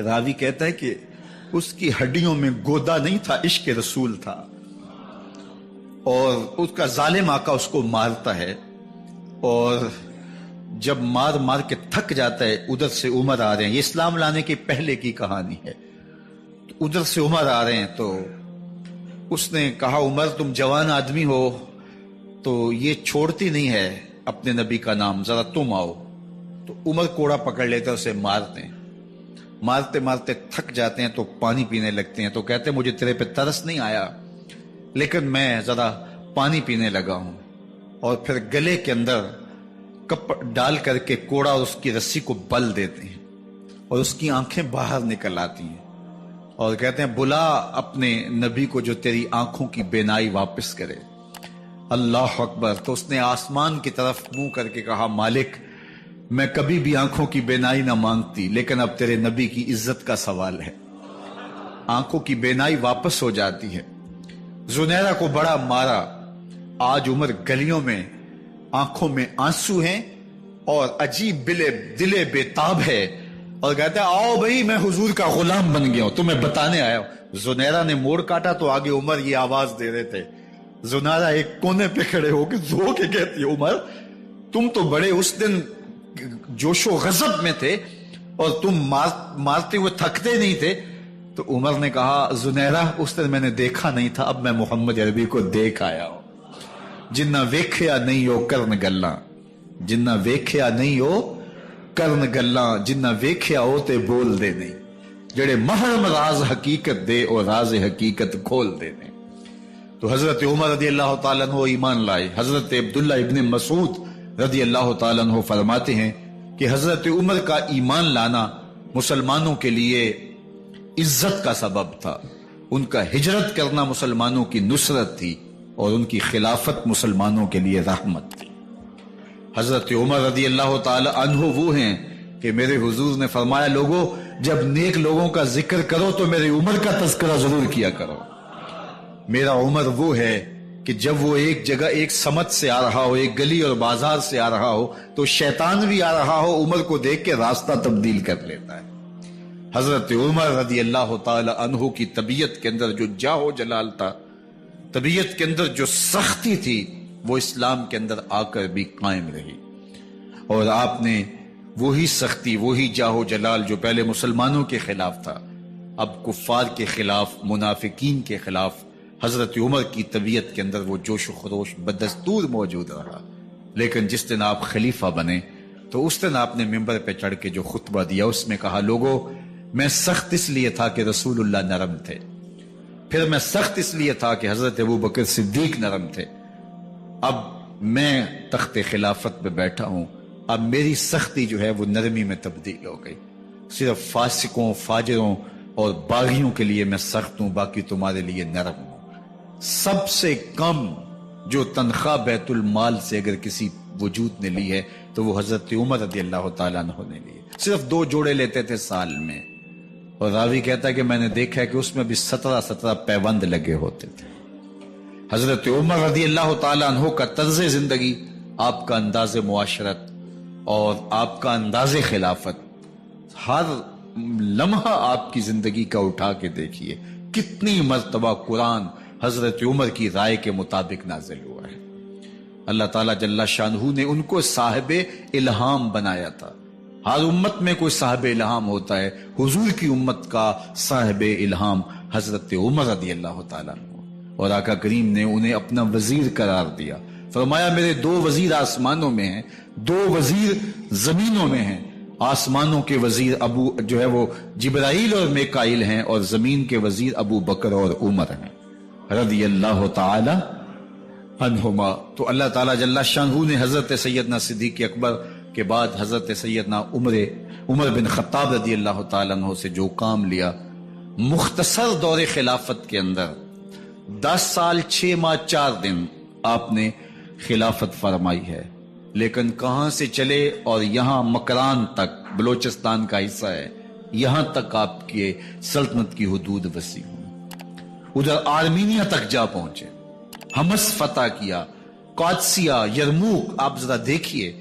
راوی کہتا ہے کہ اس کی ہڈیوں میں گودا نہیں تھا، عشق رسول تھا، اور اس کا ظالم آقا اس کو مارتا ہے، اور جب مار مار کے تھک جاتا ہے ادھر سے عمر آ رہے ہیں، یہ اسلام لانے کے پہلے کی کہانی ہے، تو ادھر سے عمر آ رہے ہیں تو اس نے کہا عمر تم جوان آدمی ہو تو یہ چھوڑتی نہیں ہے اپنے نبی کا نام، ذرا تم آؤ۔ تو عمر کوڑا پکڑ لیتے ہیں، اسے مارتے ہیں، مارتے مارتے تھک جاتے ہیں تو پانی پینے لگتے ہیں، تو کہتے ہیں مجھے تیرے پہ ترس نہیں آیا لیکن میں ذرا پانی پینے لگا ہوں، اور پھر گلے کے اندر کپ ڈال کر کے کوڑا اور اس کی رسی کو بل دیتے ہیں اور اس کی آنکھیں باہر نکل آتی ہیں، اور کہتے ہیں بلا اپنے نبی کو جو تیری آنکھوں کی بینائی واپس کرے۔ اللہ اکبر۔ تو اس نے آسمان کی طرف منہ کر کے کہا مالک میں کبھی بھی آنکھوں کی بینائی نہ مانگتی، لیکن اب تیرے نبی کی عزت کا سوال ہے۔ آنکھوں کی بینائی واپس ہو جاتی ہے۔ زنیرہ کو بڑا مارا، آج عمر گلیوں میں آنکھوں میں آنسو ہیں اور عجیب دلے بےتاب ہے، اور کہتا ہے آؤ بھئی میں حضور کا غلام بن گیا ہوں، تمہیں بتانے آیا ہوں۔ زنیرہ نے موڑ کاٹا تو آگے عمر یہ آواز دے رہے تھے۔ زنیرہ ایک کونے پہ کھڑے ہو کے زو کے کہتی ہے عمر تم تو بڑے اس دن جوش و غضب میں تھے اور تم مارتے ہوئے تھکتے نہیں تھے۔ تو عمر نے کہا زنیرہ اس دن میں نے دیکھا نہیں تھا، اب میں محمد عربی کو دیکھ آیا ہوں۔ جنہ ویکھیا نہیں ہو کرن گلاں، جنہ ویکھیا نہیں ہو کرن گلاں، جنہ ویکھیا ہو تے بول دے نہیں، جڑے محرم راز حقیقت دے اور راز حقیقت کھول دے نہیں۔ تو حضرت عمر رضی اللہ تعالیٰ عنہ ایمان لائے۔ حضرت عبداللہ ابن مسعود رضی اللہ تعالیٰ عنہ فرماتے ہیں کہ حضرت عمر کا ایمان لانا مسلمانوں کے لیے عزت کا سبب تھا، ان کا ہجرت کرنا مسلمانوں کی نصرت تھی، اور ان کی خلافت مسلمانوں کے لیے رحمت تھی۔ حضرت عمر رضی اللہ تعالی عنہ وہ ہیں کہ میرے حضور نے فرمایا لوگوں جب نیک لوگوں کا ذکر کرو تو میرے عمر کا تذکرہ ضرور کیا کرو۔ میرا عمر وہ ہے کہ جب وہ ایک جگہ ایک سمت سے آ رہا ہو، ایک گلی اور بازار سے آ رہا ہو تو شیطان بھی آ رہا ہو، عمر کو دیکھ کے راستہ تبدیل کر لیتا ہے۔ حضرت عمر رضی اللہ تعالی عنہ کی طبیعت کے اندر جو جاہ و جلال تھا، طبیعت کے اندر جو سختی تھی، وہ اسلام کے اندر آ کر بھی قائم رہی، اور آپ نے وہی سختی، وہی جاہ و جلال جو پہلے مسلمانوں کے خلاف تھا، اب کفار کے خلاف، منافقین کے خلاف حضرت عمر کی طبیعت کے اندر وہ جوش و خروش بدستور موجود رہا، لیکن جس دن آپ خلیفہ بنے تو اس دن آپ نے ممبر پہ چڑھ کے جو خطبہ دیا اس میں کہا، لوگوں میں سخت اس لیے تھا کہ رسول اللہ نرم تھے، پھر میں سخت اس لیے تھا کہ حضرت ابوبکر صدیق نرم تھے، اب میں تخت خلافت پہ بیٹھا ہوں، اب میری سختی جو ہے وہ نرمی میں تبدیل ہو گئی، صرف فاسقوں فاجروں اور باغیوں کے لیے میں سخت ہوں، باقی تمہارے لیے نرم ہوں۔ سب سے کم جو تنخواہ بیت المال سے اگر کسی وجود نے لی ہے تو وہ حضرت عمر رضی اللہ تعالیٰ عنہ نے لی ہے، صرف 2 جوڑے لیتے تھے سال میں، اور راوی کہتا ہے کہ میں نے دیکھا ہے کہ اس میں بھی 17 پیوند لگے ہوتے تھے۔ حضرت عمر رضی اللہ تعالیٰ عنہ کا طرز زندگی، آپ کا انداز معاشرت اور آپ کا انداز خلافت، ہر لمحہ آپ کی زندگی کا اٹھا کے دیکھیے کتنی مرتبہ قرآن حضرت عمر کی رائے کے مطابق نازل ہوا ہے۔ اللہ تعالیٰ جل شانہ نے ان کو صاحب الہام بنایا تھا۔ ہر امت میں کوئی صاحب الہام ہوتا ہے، حضور کی امت کا صاحب الہام حضرت عمر رضی اللہ تعالیٰ عنہ، اور آقا کریم نے انہیں اپنا وزیر قرار دیا، فرمایا میرے 2 وزیر آسمانوں میں ہیں، 2 وزیر زمینوں میں ہیں، آسمانوں کے وزیر جو ہے وہ جبرائیل اور میکائیل ہیں، اور زمین کے وزیر ابو بکر اور عمر ہیں رضی اللہ تعالی عنہما۔ تو اللہ تعالیٰ جل شانہ نے حضرت سیدنا صدیق اکبر کے بعد حضرت سیدنا عمر بن خطاب رضی اللہ تعالیٰ عنہ سے جو کام لیا، مختصر دور خلافت کے اندر 10 سال 6 ماہ 4 دن آپ نے خلافت فرمائی ہے، لیکن کہاں سے چلے اور یہاں مکران تک، بلوچستان کا حصہ ہے، یہاں تک آپ کے سلطنت کی حدود وسیع ہوئی، ادھر آرمینیا تک جا پہنچے، حمص فتح کیا، قادسیہ، یرموک، آپ ذرا دیکھیے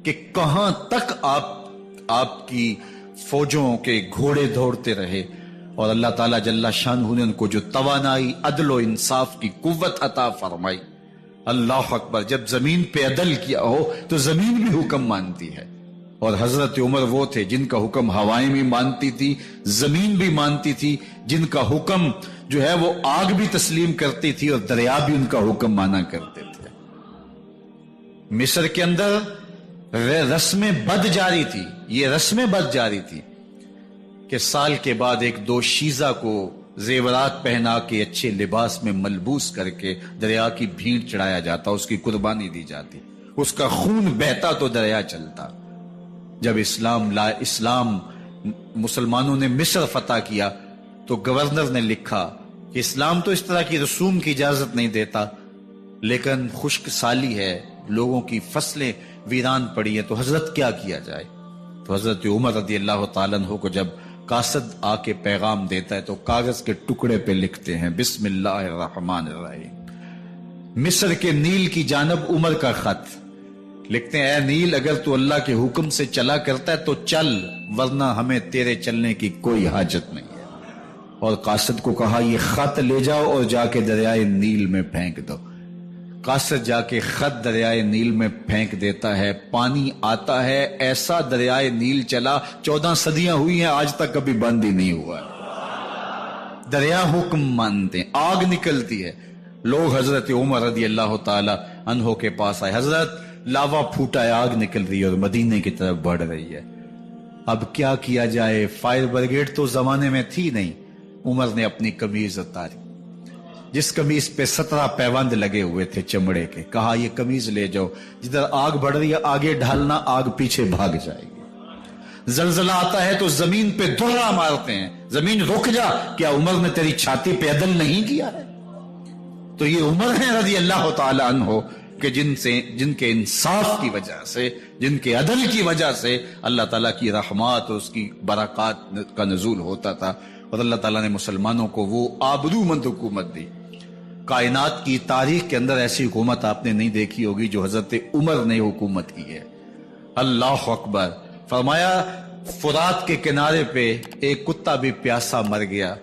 کہ کہاں تک آپ کی فوجوں کے گھوڑے دوڑتے رہے، اور اللہ تعالیٰ جل شانہ نے ان کو جو توانائی، عدل و انصاف کی قوت عطا فرمائی۔ اللہ اکبر، جب زمین پہ عدل کیا ہو تو زمین بھی حکم مانتی ہے، اور حضرت عمر وہ تھے جن کا حکم ہوائیں بھی مانتی تھی، زمین بھی مانتی تھی، جن کا حکم جو ہے وہ آگ بھی تسلیم کرتی تھی اور دریا بھی ان کا حکم مانا کرتے تھے۔ مصر کے اندر رسم بد جاری تھی، یہ رسم بد جاری تھی کہ سال کے بعد 1-2 شیزہ کو زیورات پہنا کے اچھے لباس میں ملبوس کر کے دریا کی بھیڑ چڑھایا جاتا، اس کی قربانی دی جاتی، اس کا خون بہتا تو دریا چلتا۔ جب اسلام مسلمانوں نے مصر فتح کیا تو گورنر نے لکھا کہ اسلام تو اس طرح کی رسوم کی اجازت نہیں دیتا، لیکن خشک سالی ہے، لوگوں کی فصلیں ویران پڑی ہیں، تو حضرت کیا کیا جائے؟ تو حضرت عمر رضی اللہ تعالیٰ عنہ کو جب قاصد آ کے پیغام دیتا ہے تو کاغذ کے ٹکڑے پہ لکھتے ہیں، بسم اللہ الرحمن الرحیم، مصر کے نیل کی جانب عمر کا خط، لکھتے ہیں اے نیل اگر تو اللہ کے حکم سے چلا کرتا ہے تو چل، ورنہ ہمیں تیرے چلنے کی کوئی حاجت نہیں ہے۔ اور قاصد کو کہا یہ خط لے جاؤ اور جا کے دریائے نیل میں پھینک دو۔ قاصد جا کے خط دریائے نیل میں پھینک دیتا ہے، پانی آتا ہے، ایسا دریائے نیل چلا 14 صدیاں ہوئی ہیں آج تک کبھی بند ہی نہیں ہوا۔ دریا حکم مانتے ہیں، آگ نکلتی ہے، لوگ حضرت عمر رضی اللہ تعالی عنہ کے پاس آئے، حضرت لاوا پھوٹا ہے، آگ نکل رہی ہے اور مدینے کی طرف بڑھ رہی ہے، اب کیا کیا جائے؟ فائر بریگیڈ تو زمانے میں تھی نہیں۔ عمر نے اپنی قمیض اتاری، جس قمیض پہ 17 پیوند لگے ہوئے تھے چمڑے کے، کہا یہ قمیض لے جاؤ، جدھر آگ بڑھ رہی ہے آگے ڈھالنا، آگ پیچھے بھاگ جائے گی۔ زلزلہ آتا ہے تو زمین پہ دہرا مارتے ہیں، زمین رک جا، کیا عمر نے تیری چھاتی پہ عدل نہیں کیا ہے؟ تو یہ عمر ہیں رضی اللہ تعالی عنہ کہ جن کے انصاف کی وجہ سے، جن کے عدل کی وجہ سے اللہ تعالیٰ کی رحمات اور اس کی برکات کا نزول ہوتا تھا، اور اللہ تعالیٰ نے مسلمانوں کو وہ آبرو مند حکومت دی۔ کائنات کی تاریخ کے اندر ایسی حکومت آپ نے نہیں دیکھی ہوگی جو حضرت عمر نے حکومت کی ہے۔ اللہ اکبر، فرمایا فرات کے کنارے پہ ایک کتا بھی پیاسا مر گیا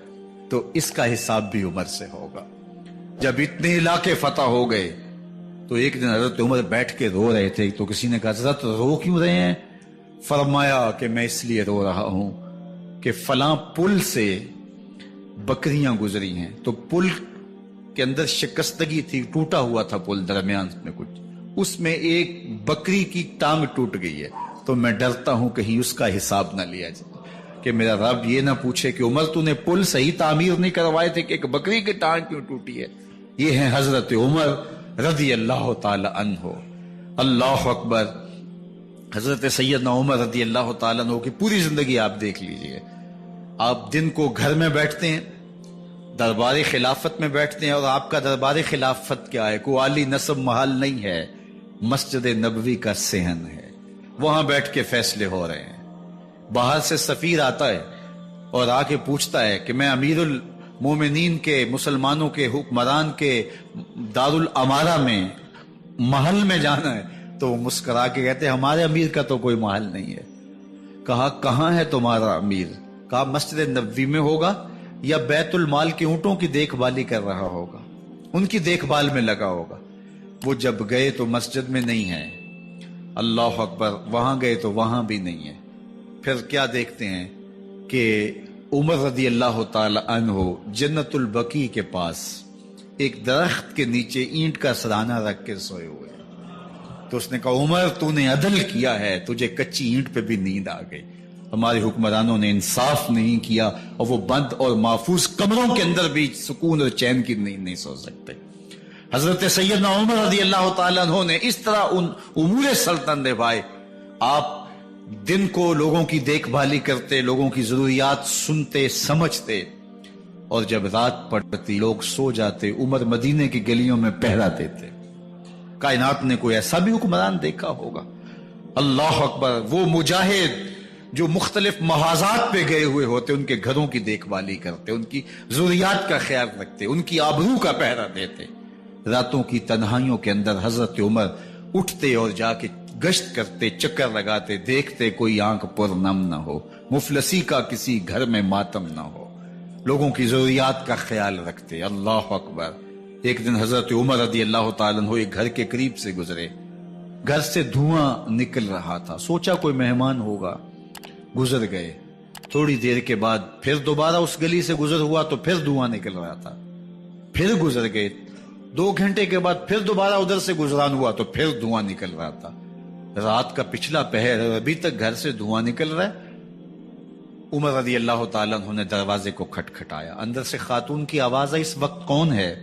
تو اس کا حساب بھی عمر سے ہوگا۔ جب اتنے علاقے فتح ہو گئے تو ایک دن حضرت عمر بیٹھ کے رو رہے تھے، تو کسی نے کہا حضرت رو کیوں رہے ہیں؟ فرمایا کہ میں اس لیے رو رہا ہوں کہ فلاں پل سے بکریاں گزری ہیں، تو پل کے اندر شکستگی تھی، ٹوٹا ہوا تھا پل درمیان میں کچھ، اس میں ایک بکری کی ٹانگ ٹوٹ گئی ہے، تو میں ڈرتا ہوں کہیں اس کا حساب نہ لیا جائے کہ میرا رب یہ نہ پوچھے کہ عمر تو نے پل صحیح تعمیر نہیں کروائے تھے کہ ایک بکری کی ٹانگ کیوں ٹوٹی ہے۔ یہ ہیں حضرت عمر رضی اللہ تعالی عنہ۔ اللہ اکبر۔ حضرت سیدنا عمر رضی اللہ تعالیٰ عنہ کی پوری زندگی آپ دیکھ لیجئے، آپ دن کو گھر میں بیٹھتے ہیں، دربار خلافت میں بیٹھتے ہیں، اور آپ کا دربار خلافت کیا ہے؟ کوئی عالی نصب محل نہیں ہے، مسجد نبوی کا صحن ہے، وہاں بیٹھ کے فیصلے ہو رہے ہیں۔ باہر سے سفیر آتا ہے اور آ کے پوچھتا ہے کہ میں امیر المومنین کے، مسلمانوں کے حکمران کے دارالامارہ میں محل میں جانا ہے، تو وہ مسکرا کے کہتے ہیں ہمارے امیر کا تو کوئی محل نہیں ہے۔ کہا کہاں ہے تمہارا امیر؟ کہا مسجد نبوی میں ہوگا یا بیت المال کے اونٹوں کی دیکھ بھالی کر رہا ہوگا، ان کی دیکھ بھال میں لگا ہوگا۔ وہ جب گئے تو مسجد میں نہیں ہے، اللہ اکبر، وہاں گئے تو وہاں بھی نہیں ہے۔ پھر کیا دیکھتے ہیں کہ عمر رضی اللہ تعالی عنہ جنت البقیع کے پاس ایک درخت کے نیچے اینٹ کا سرانہ رکھ کے سوئے ہوئے، تو اس نے کہا عمر تو نے عدل کیا ہے، تجھے کچی اینٹ پہ بھی نیند آ گئی۔ ہمارے حکمرانوں نے انصاف نہیں کیا، اور وہ بند اور محفوظ کمروں کے اندر بھی سکون اور چین کی نیند نہیں سو سکتے۔ حضرت سیدنا عمر رضی اللہ تعالیٰ عنہ نے اس طرح ان امور سلطنت نبھائے۔ آپ دن کو لوگوں کی دیکھ بھالی کرتے، لوگوں کی ضروریات سنتے سمجھتے، اور جب رات پڑتی لوگ سو جاتے، عمر مدینے کی گلیوں میں پہرا دیتے۔ کائنات نے کوئی ایسا بھی حکمران دیکھا ہوگا؟ اللہ اکبر۔ وہ مجاہد جو مختلف محاذات پہ گئے ہوئے ہوتے، ان کے گھروں کی دیکھ بھالی کرتے، ان کی ضروریات کا خیال رکھتے، ان کی آبرو کا پہرا دیتے۔ راتوں کی تنہائیوں کے اندر حضرت عمر اٹھتے اور جا کے گشت کرتے، چکر لگاتے، دیکھتے کوئی آنکھ پر نم نہ ہو، مفلسی کا کسی گھر میں ماتم نہ ہو، لوگوں کی ضروریات کا خیال رکھتے۔ اللہ اکبر۔ ایک دن حضرت عمر رضی اللہ تعالیٰ عنہ ایک گھر کے قریب سے گزرے، گھر سے دھواں نکل رہا تھا، سوچا کوئی مہمان ہوگا، گزر گئے۔ تھوڑی دیر کے بعد پھر دوبارہ اس گلی سے گزر ہوا تو پھر دھواں نکل رہا تھا، پھر گزر گئے۔ 2 گھنٹے کے بعد پھر دوبارہ ادھر سے گزران ہوا تو پھر دھواں نکل رہا تھا۔ رات کا پچھلا پہر ہے، ابھی تک گھر سے دھواں نکل رہا ہے۔ عمر رضی اللہ تعالیٰ عنہ نے دروازے کو کھٹکھٹایا، اندر سے خاتون کی آواز ہے، اس وقت کون ہے؟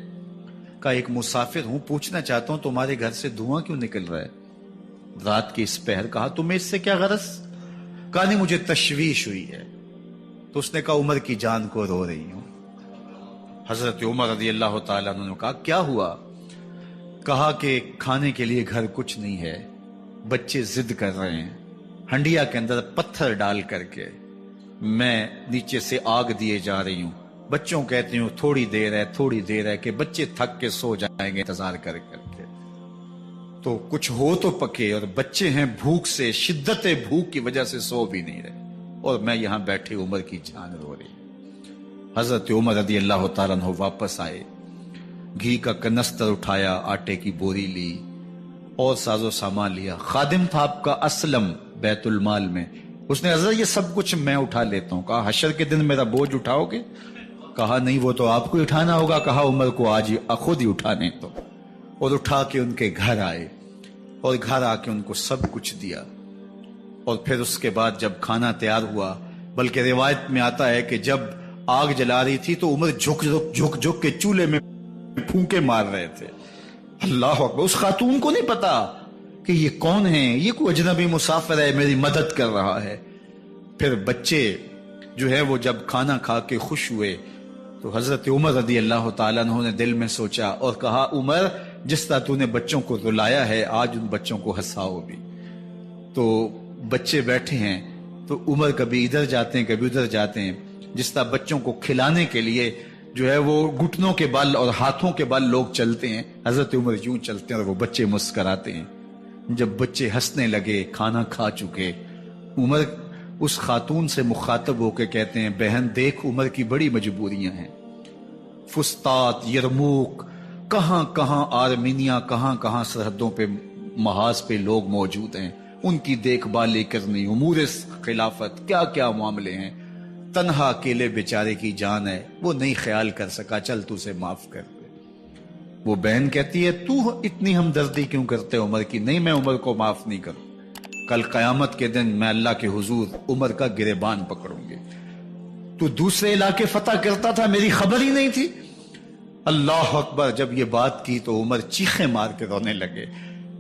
کہا ایک مسافر ہوں، پوچھنا چاہتا ہوں تمہارے گھر سے دھواں کیوں نکل رہا ہے رات کے اس پہر؟ کہا تمہیں اس سے کیا غرض؟ کہا نہیں مجھے تشویش ہوئی ہے۔ تو اس نے کہا عمر کی جان کو رو رہی ہوں۔ حضرت عمر رضی اللہ تعالیٰ عنہ نے کہا کیا ہوا؟ کہا کہ کھانے کے لیے گھر کچھ نہیں ہے، بچے ضد کر رہے ہیں، ہنڈیا کے اندر پتھر ڈال کر کے میں نیچے سے آگ دیے جا رہی ہوں، بچوں کہتی ہوں تھوڑی دیر ہے تھوڑی دیر ہے، کہ بچے تھک کے سو جائیں گے انتظار کر کر کے، تو کچھ ہو تو پکے، اور بچے ہیں بھوک سے، شدت بھوک کی وجہ سے سو بھی نہیں رہے، اور میں یہاں بیٹھے عمر کی جان رو رہی۔ حضرت عمر رضی اللہ تعالیٰ عنہ واپس آئے، گھی کا کنستر اٹھایا، آٹے کی بوری لی اور ساز و سامان لیا۔ خادم تھا آپ کا اسلم بیت المال میں، اس نے حضرت یہ سب کچھ میں اٹھا لیتا ہوں۔ کہا حشر کے دن میرا بوجھ اٹھاؤ گے؟ کہا نہیں وہ تو آپ کو اٹھانا ہوگا۔ کہا عمر کو آج خود ہی اٹھانے تو، اور اٹھا کے ان کے گھر آئے، اور گھر آ کے ان کو سب کچھ دیا۔ اور پھر اس کے بعد جب کھانا تیار ہوا، بلکہ روایت میں آتا ہے کہ جب آگ جلا رہی تھی تو عمر جھک کے چولہے میں پھونکے مار رہے تھے۔ اللہ اکبر۔ اس خاتون کو نہیں پتا کہ یہ کون ہے، یہ کوئی اجنبی مسافر ہے، میری مدد کر رہا ہے۔ پھر بچے جو ہے وہ جب کھانا کھا کے خوش ہوئے تو حضرت عمر رضی اللہ تعالیٰ عنہ نے دل میں سوچا اور کہا عمر جس طرح تو نے بچوں کو رلایا ہے آج ان بچوں کو ہنساؤ بھی۔ تو بچے بیٹھے ہیں تو عمر کبھی ادھر جاتے ہیں کبھی ادھر جاتے ہیں، جس طرح بچوں کو کھلانے کے لیے جو ہے وہ گھٹنوں کے بل اور ہاتھوں کے بل لوگ چلتے ہیں، حضرت عمر یوں چلتے ہیں اور وہ بچے مسکراتے ہیں۔ جب بچے ہنسنے لگے، کھانا کھا چکے، عمر اس خاتون سے مخاطب ہو کے کہتے ہیں بہن دیکھ عمر کی بڑی مجبوریاں ہیں، فسطاط، یرموک، کہاں کہاں آرمینیا، کہاں کہاں سرحدوں پہ محاذ پہ لوگ موجود ہیں، ان کی دیکھ بھال کرنی، امور خلافت، کیا کیا معاملے ہیں، تنہا اکیلے بیچارے کی جان ہے، وہ نہیں خیال کر سکا، چل تو اسے معاف کر دے۔ وہ بہن کہتی ہے تو اتنی ہمدردی کیوں کرتے عمر کی؟ نہیں، میں عمر کو معاف نہیں کروں، کل قیامت کے دن میں اللہ کے حضور عمر کا گریبان پکڑوں گی۔ تو دوسرے علاقے فتح کرتا تھا، میری خبر ہی نہیں تھی۔ اللہ اکبر! جب یہ بات کی تو عمر چیخیں مار کے رونے لگے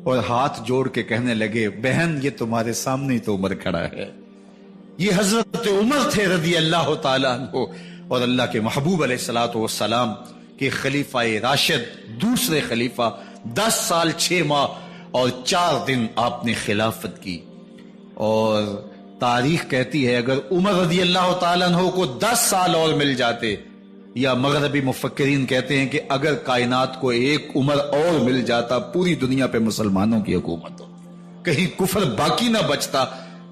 اور ہاتھ جوڑ کے کہنے لگے، بہن یہ تمہارے سامنے ہی تو عمر کھڑا ہے۔ یہ حضرت عمر تھے رضی اللہ تعالیٰ عنہ، اور اللہ کے محبوب علیہ الصلوۃ والسلام کے خلیفہ راشد، دوسرے خلیفہ، 10 سال 6 ماہ اور 4 دن آپ نے خلافت کی۔ اور تاریخ کہتی ہے اگر عمر رضی اللہ تعالیٰ عنہ کو 10 سال اور مل جاتے، یا مغربی مفکرین کہتے ہیں کہ اگر کائنات کو ایک عمر اور مل جاتا، پوری دنیا پہ مسلمانوں کی حکومت ہو، کہیں کفر باقی نہ بچتا۔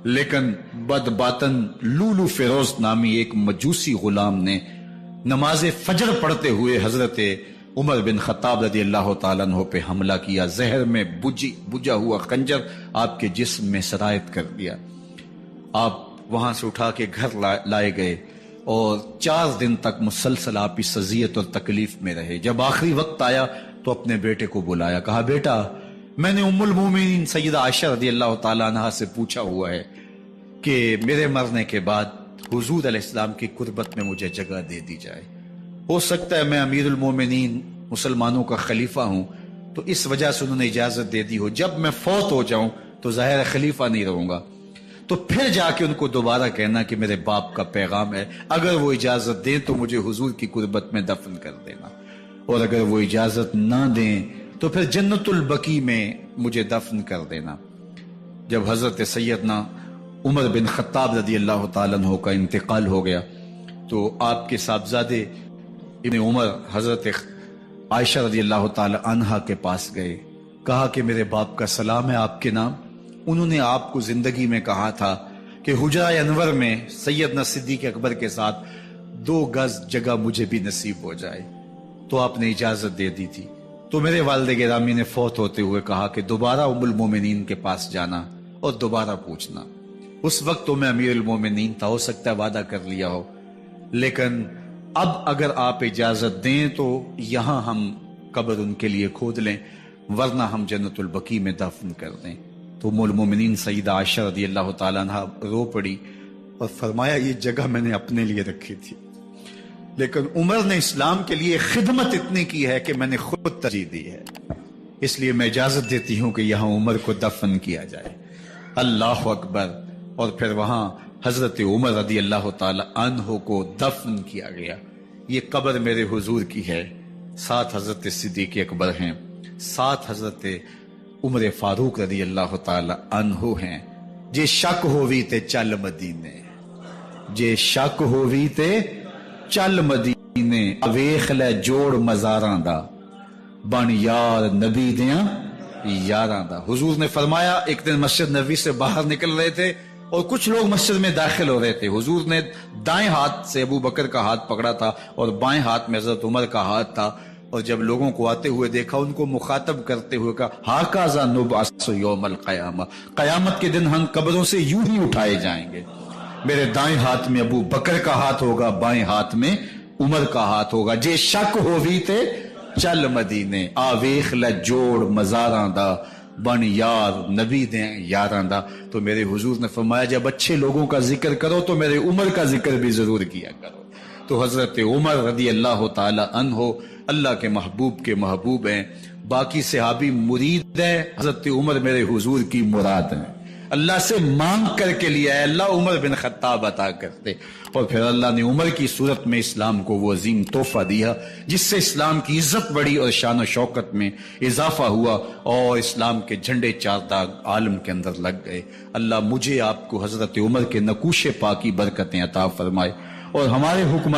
لیکن بد باطن لولو فیروز نامی ایک مجوسی غلام نے نماز فجر پڑھتے ہوئے حضرت عمر بن خطاب رضی اللہ تعالیٰ عنہ پہ حملہ کیا، زہر میں بجھا ہوا خنجر آپ کے جسم میں سرایت کر دیا۔ آپ وہاں سے اٹھا کے گھر لائے گئے اور 4 دن تک مسلسل آپ اس اذیت اور تکلیف میں رہے۔ جب آخری وقت آیا تو اپنے بیٹے کو بلایا، کہا بیٹا میں نے ام المومنین سیدہ عائشہ رضی اللہ تعالیٰ عنہ سے پوچھا ہوا ہے کہ میرے مرنے کے بعد حضور علیہ السلام کی قربت میں مجھے جگہ دے دی جائے۔ ہو سکتا ہے میں امیر المومنین مسلمانوں کا خلیفہ ہوں تو اس وجہ سے انہوں نے اجازت دے دی ہو، جب میں فوت ہو جاؤں تو ظاہر خلیفہ نہیں رہوں گا، تو پھر جا کے ان کو دوبارہ کہنا کہ میرے باپ کا پیغام ہے، اگر وہ اجازت دیں تو مجھے حضور کی قربت میں دفن کر دینا، اور اگر وہ اجازت نہ دیں تو پھر جنت البقیع میں مجھے دفن کر دینا۔ جب حضرت سیدنا عمر بن خطاب رضی اللہ تعالیٰ عنہ کا انتقال ہو گیا تو آپ کے صاحبزادے ابن عمر حضرت عائشہ رضی اللہ تعالیٰ عنہا کے پاس گئے، کہا کہ میرے باپ کا سلام ہے آپ کے نام۔ انہوں نے آپ کو زندگی میں کہا تھا کہ حجرہ انور میں سیدنا صدیق اکبر کے ساتھ 2 گز جگہ مجھے بھی نصیب ہو جائے، تو آپ نے اجازت دے دی تھی۔ تو میرے والد گرامی نے فوت ہوتے ہوئے کہا کہ دوبارہ ام المومنین کے پاس جانا اور دوبارہ پوچھنا۔ اس وقت تو میں امیر المومنین تھا، ہو سکتا ہے وعدہ کر لیا ہو، لیکن اب اگر آپ اجازت دیں تو یہاں ہم قبر ان کے لیے کھود لیں، ورنہ ہم جنت البقیع میں دفن کر دیں۔ تو ام المومنین سیدہ عائشہ رضی اللہ تعالیٰ عنہ رو پڑی اور فرمایا یہ جگہ میں نے اپنے لیے رکھی تھی، لیکن عمر نے اسلام کے لیے خدمت اتنی کی ہے کہ میں نے خود ترجیح دی ہے، اس لیے میں اجازت دیتی ہوں کہ یہاں عمر کو دفن کیا جائے۔ اللہ اکبر! اور پھر وہاں حضرت عمر رضی اللہ تعالی عنہ کو دفن کیا گیا۔ یہ قبر میرے حضور کی ہے، 7 حضرت صدیق اکبر ہیں، 7 حضرت عمر فاروق رضی اللہ تعالی عنہ ہیں۔ جے شک ہووی تے چل مدینے، جے شک ہووی تے چل مدینے، ویخ لے جوڑ مزاراں دا، بن یار نبی دیاں یاراں دا۔ حضور نے فرمایا، ایک دن مسجد نبوی سے باہر نکل رہے تھے اور کچھ لوگ مسجد میں داخل ہو رہے تھے۔ حضور نے دائیں ہاتھ سے ابو بکر کا ہاتھ پکڑا تھا اور بائیں ہاتھ میں حضرت عمر کا ہاتھ تھا، اور جب لوگوں کو آتے ہوئے دیکھا ان کو مخاطب کرتے ہوئے کہا، ہاکذا نبعث یوم القیامہ، قیامت کے دن ہم قبروں سے یوں ہی اٹھائے جائیں گے۔ میرے دائیں ہاتھ میں ابو بکر کا ہاتھ ہوگا، بائیں ہاتھ میں عمر کا ہاتھ ہوگا۔ جے شک ہووی تے چل مدینے، آ ویخ لے جوڑ مزاراں دا، بن یار نبی دیں یاراں دا۔ تو میرے حضور نے فرمایا جب اچھے لوگوں کا ذکر کرو تو میرے عمر کا ذکر بھی ضرور کیا کرو۔ تو حضرت عمر رضی اللہ تعالی عنہ اللہ کے محبوب کے محبوب ہیں، باقی صحابی مرید ہیں، حضرت عمر میرے حضور کی مراد ہیں۔ اللہ سے مانگ کر کے لیا ہے، اللہ عمر بن خطاب عطا کرتے، اور پھر اللہ نے عمر کی صورت میں اسلام کو وہ عظیم تحفہ دیا جس سے اسلام کی عزت بڑھی اور شان و شوکت میں اضافہ ہوا، اور اسلام کے جھنڈے 4 داغ عالم کے اندر لگ گئے۔ اللہ مجھے آپ کو حضرت عمر کے نقوش پاک کی برکتیں عطا فرمائے، اور ہمارے حکم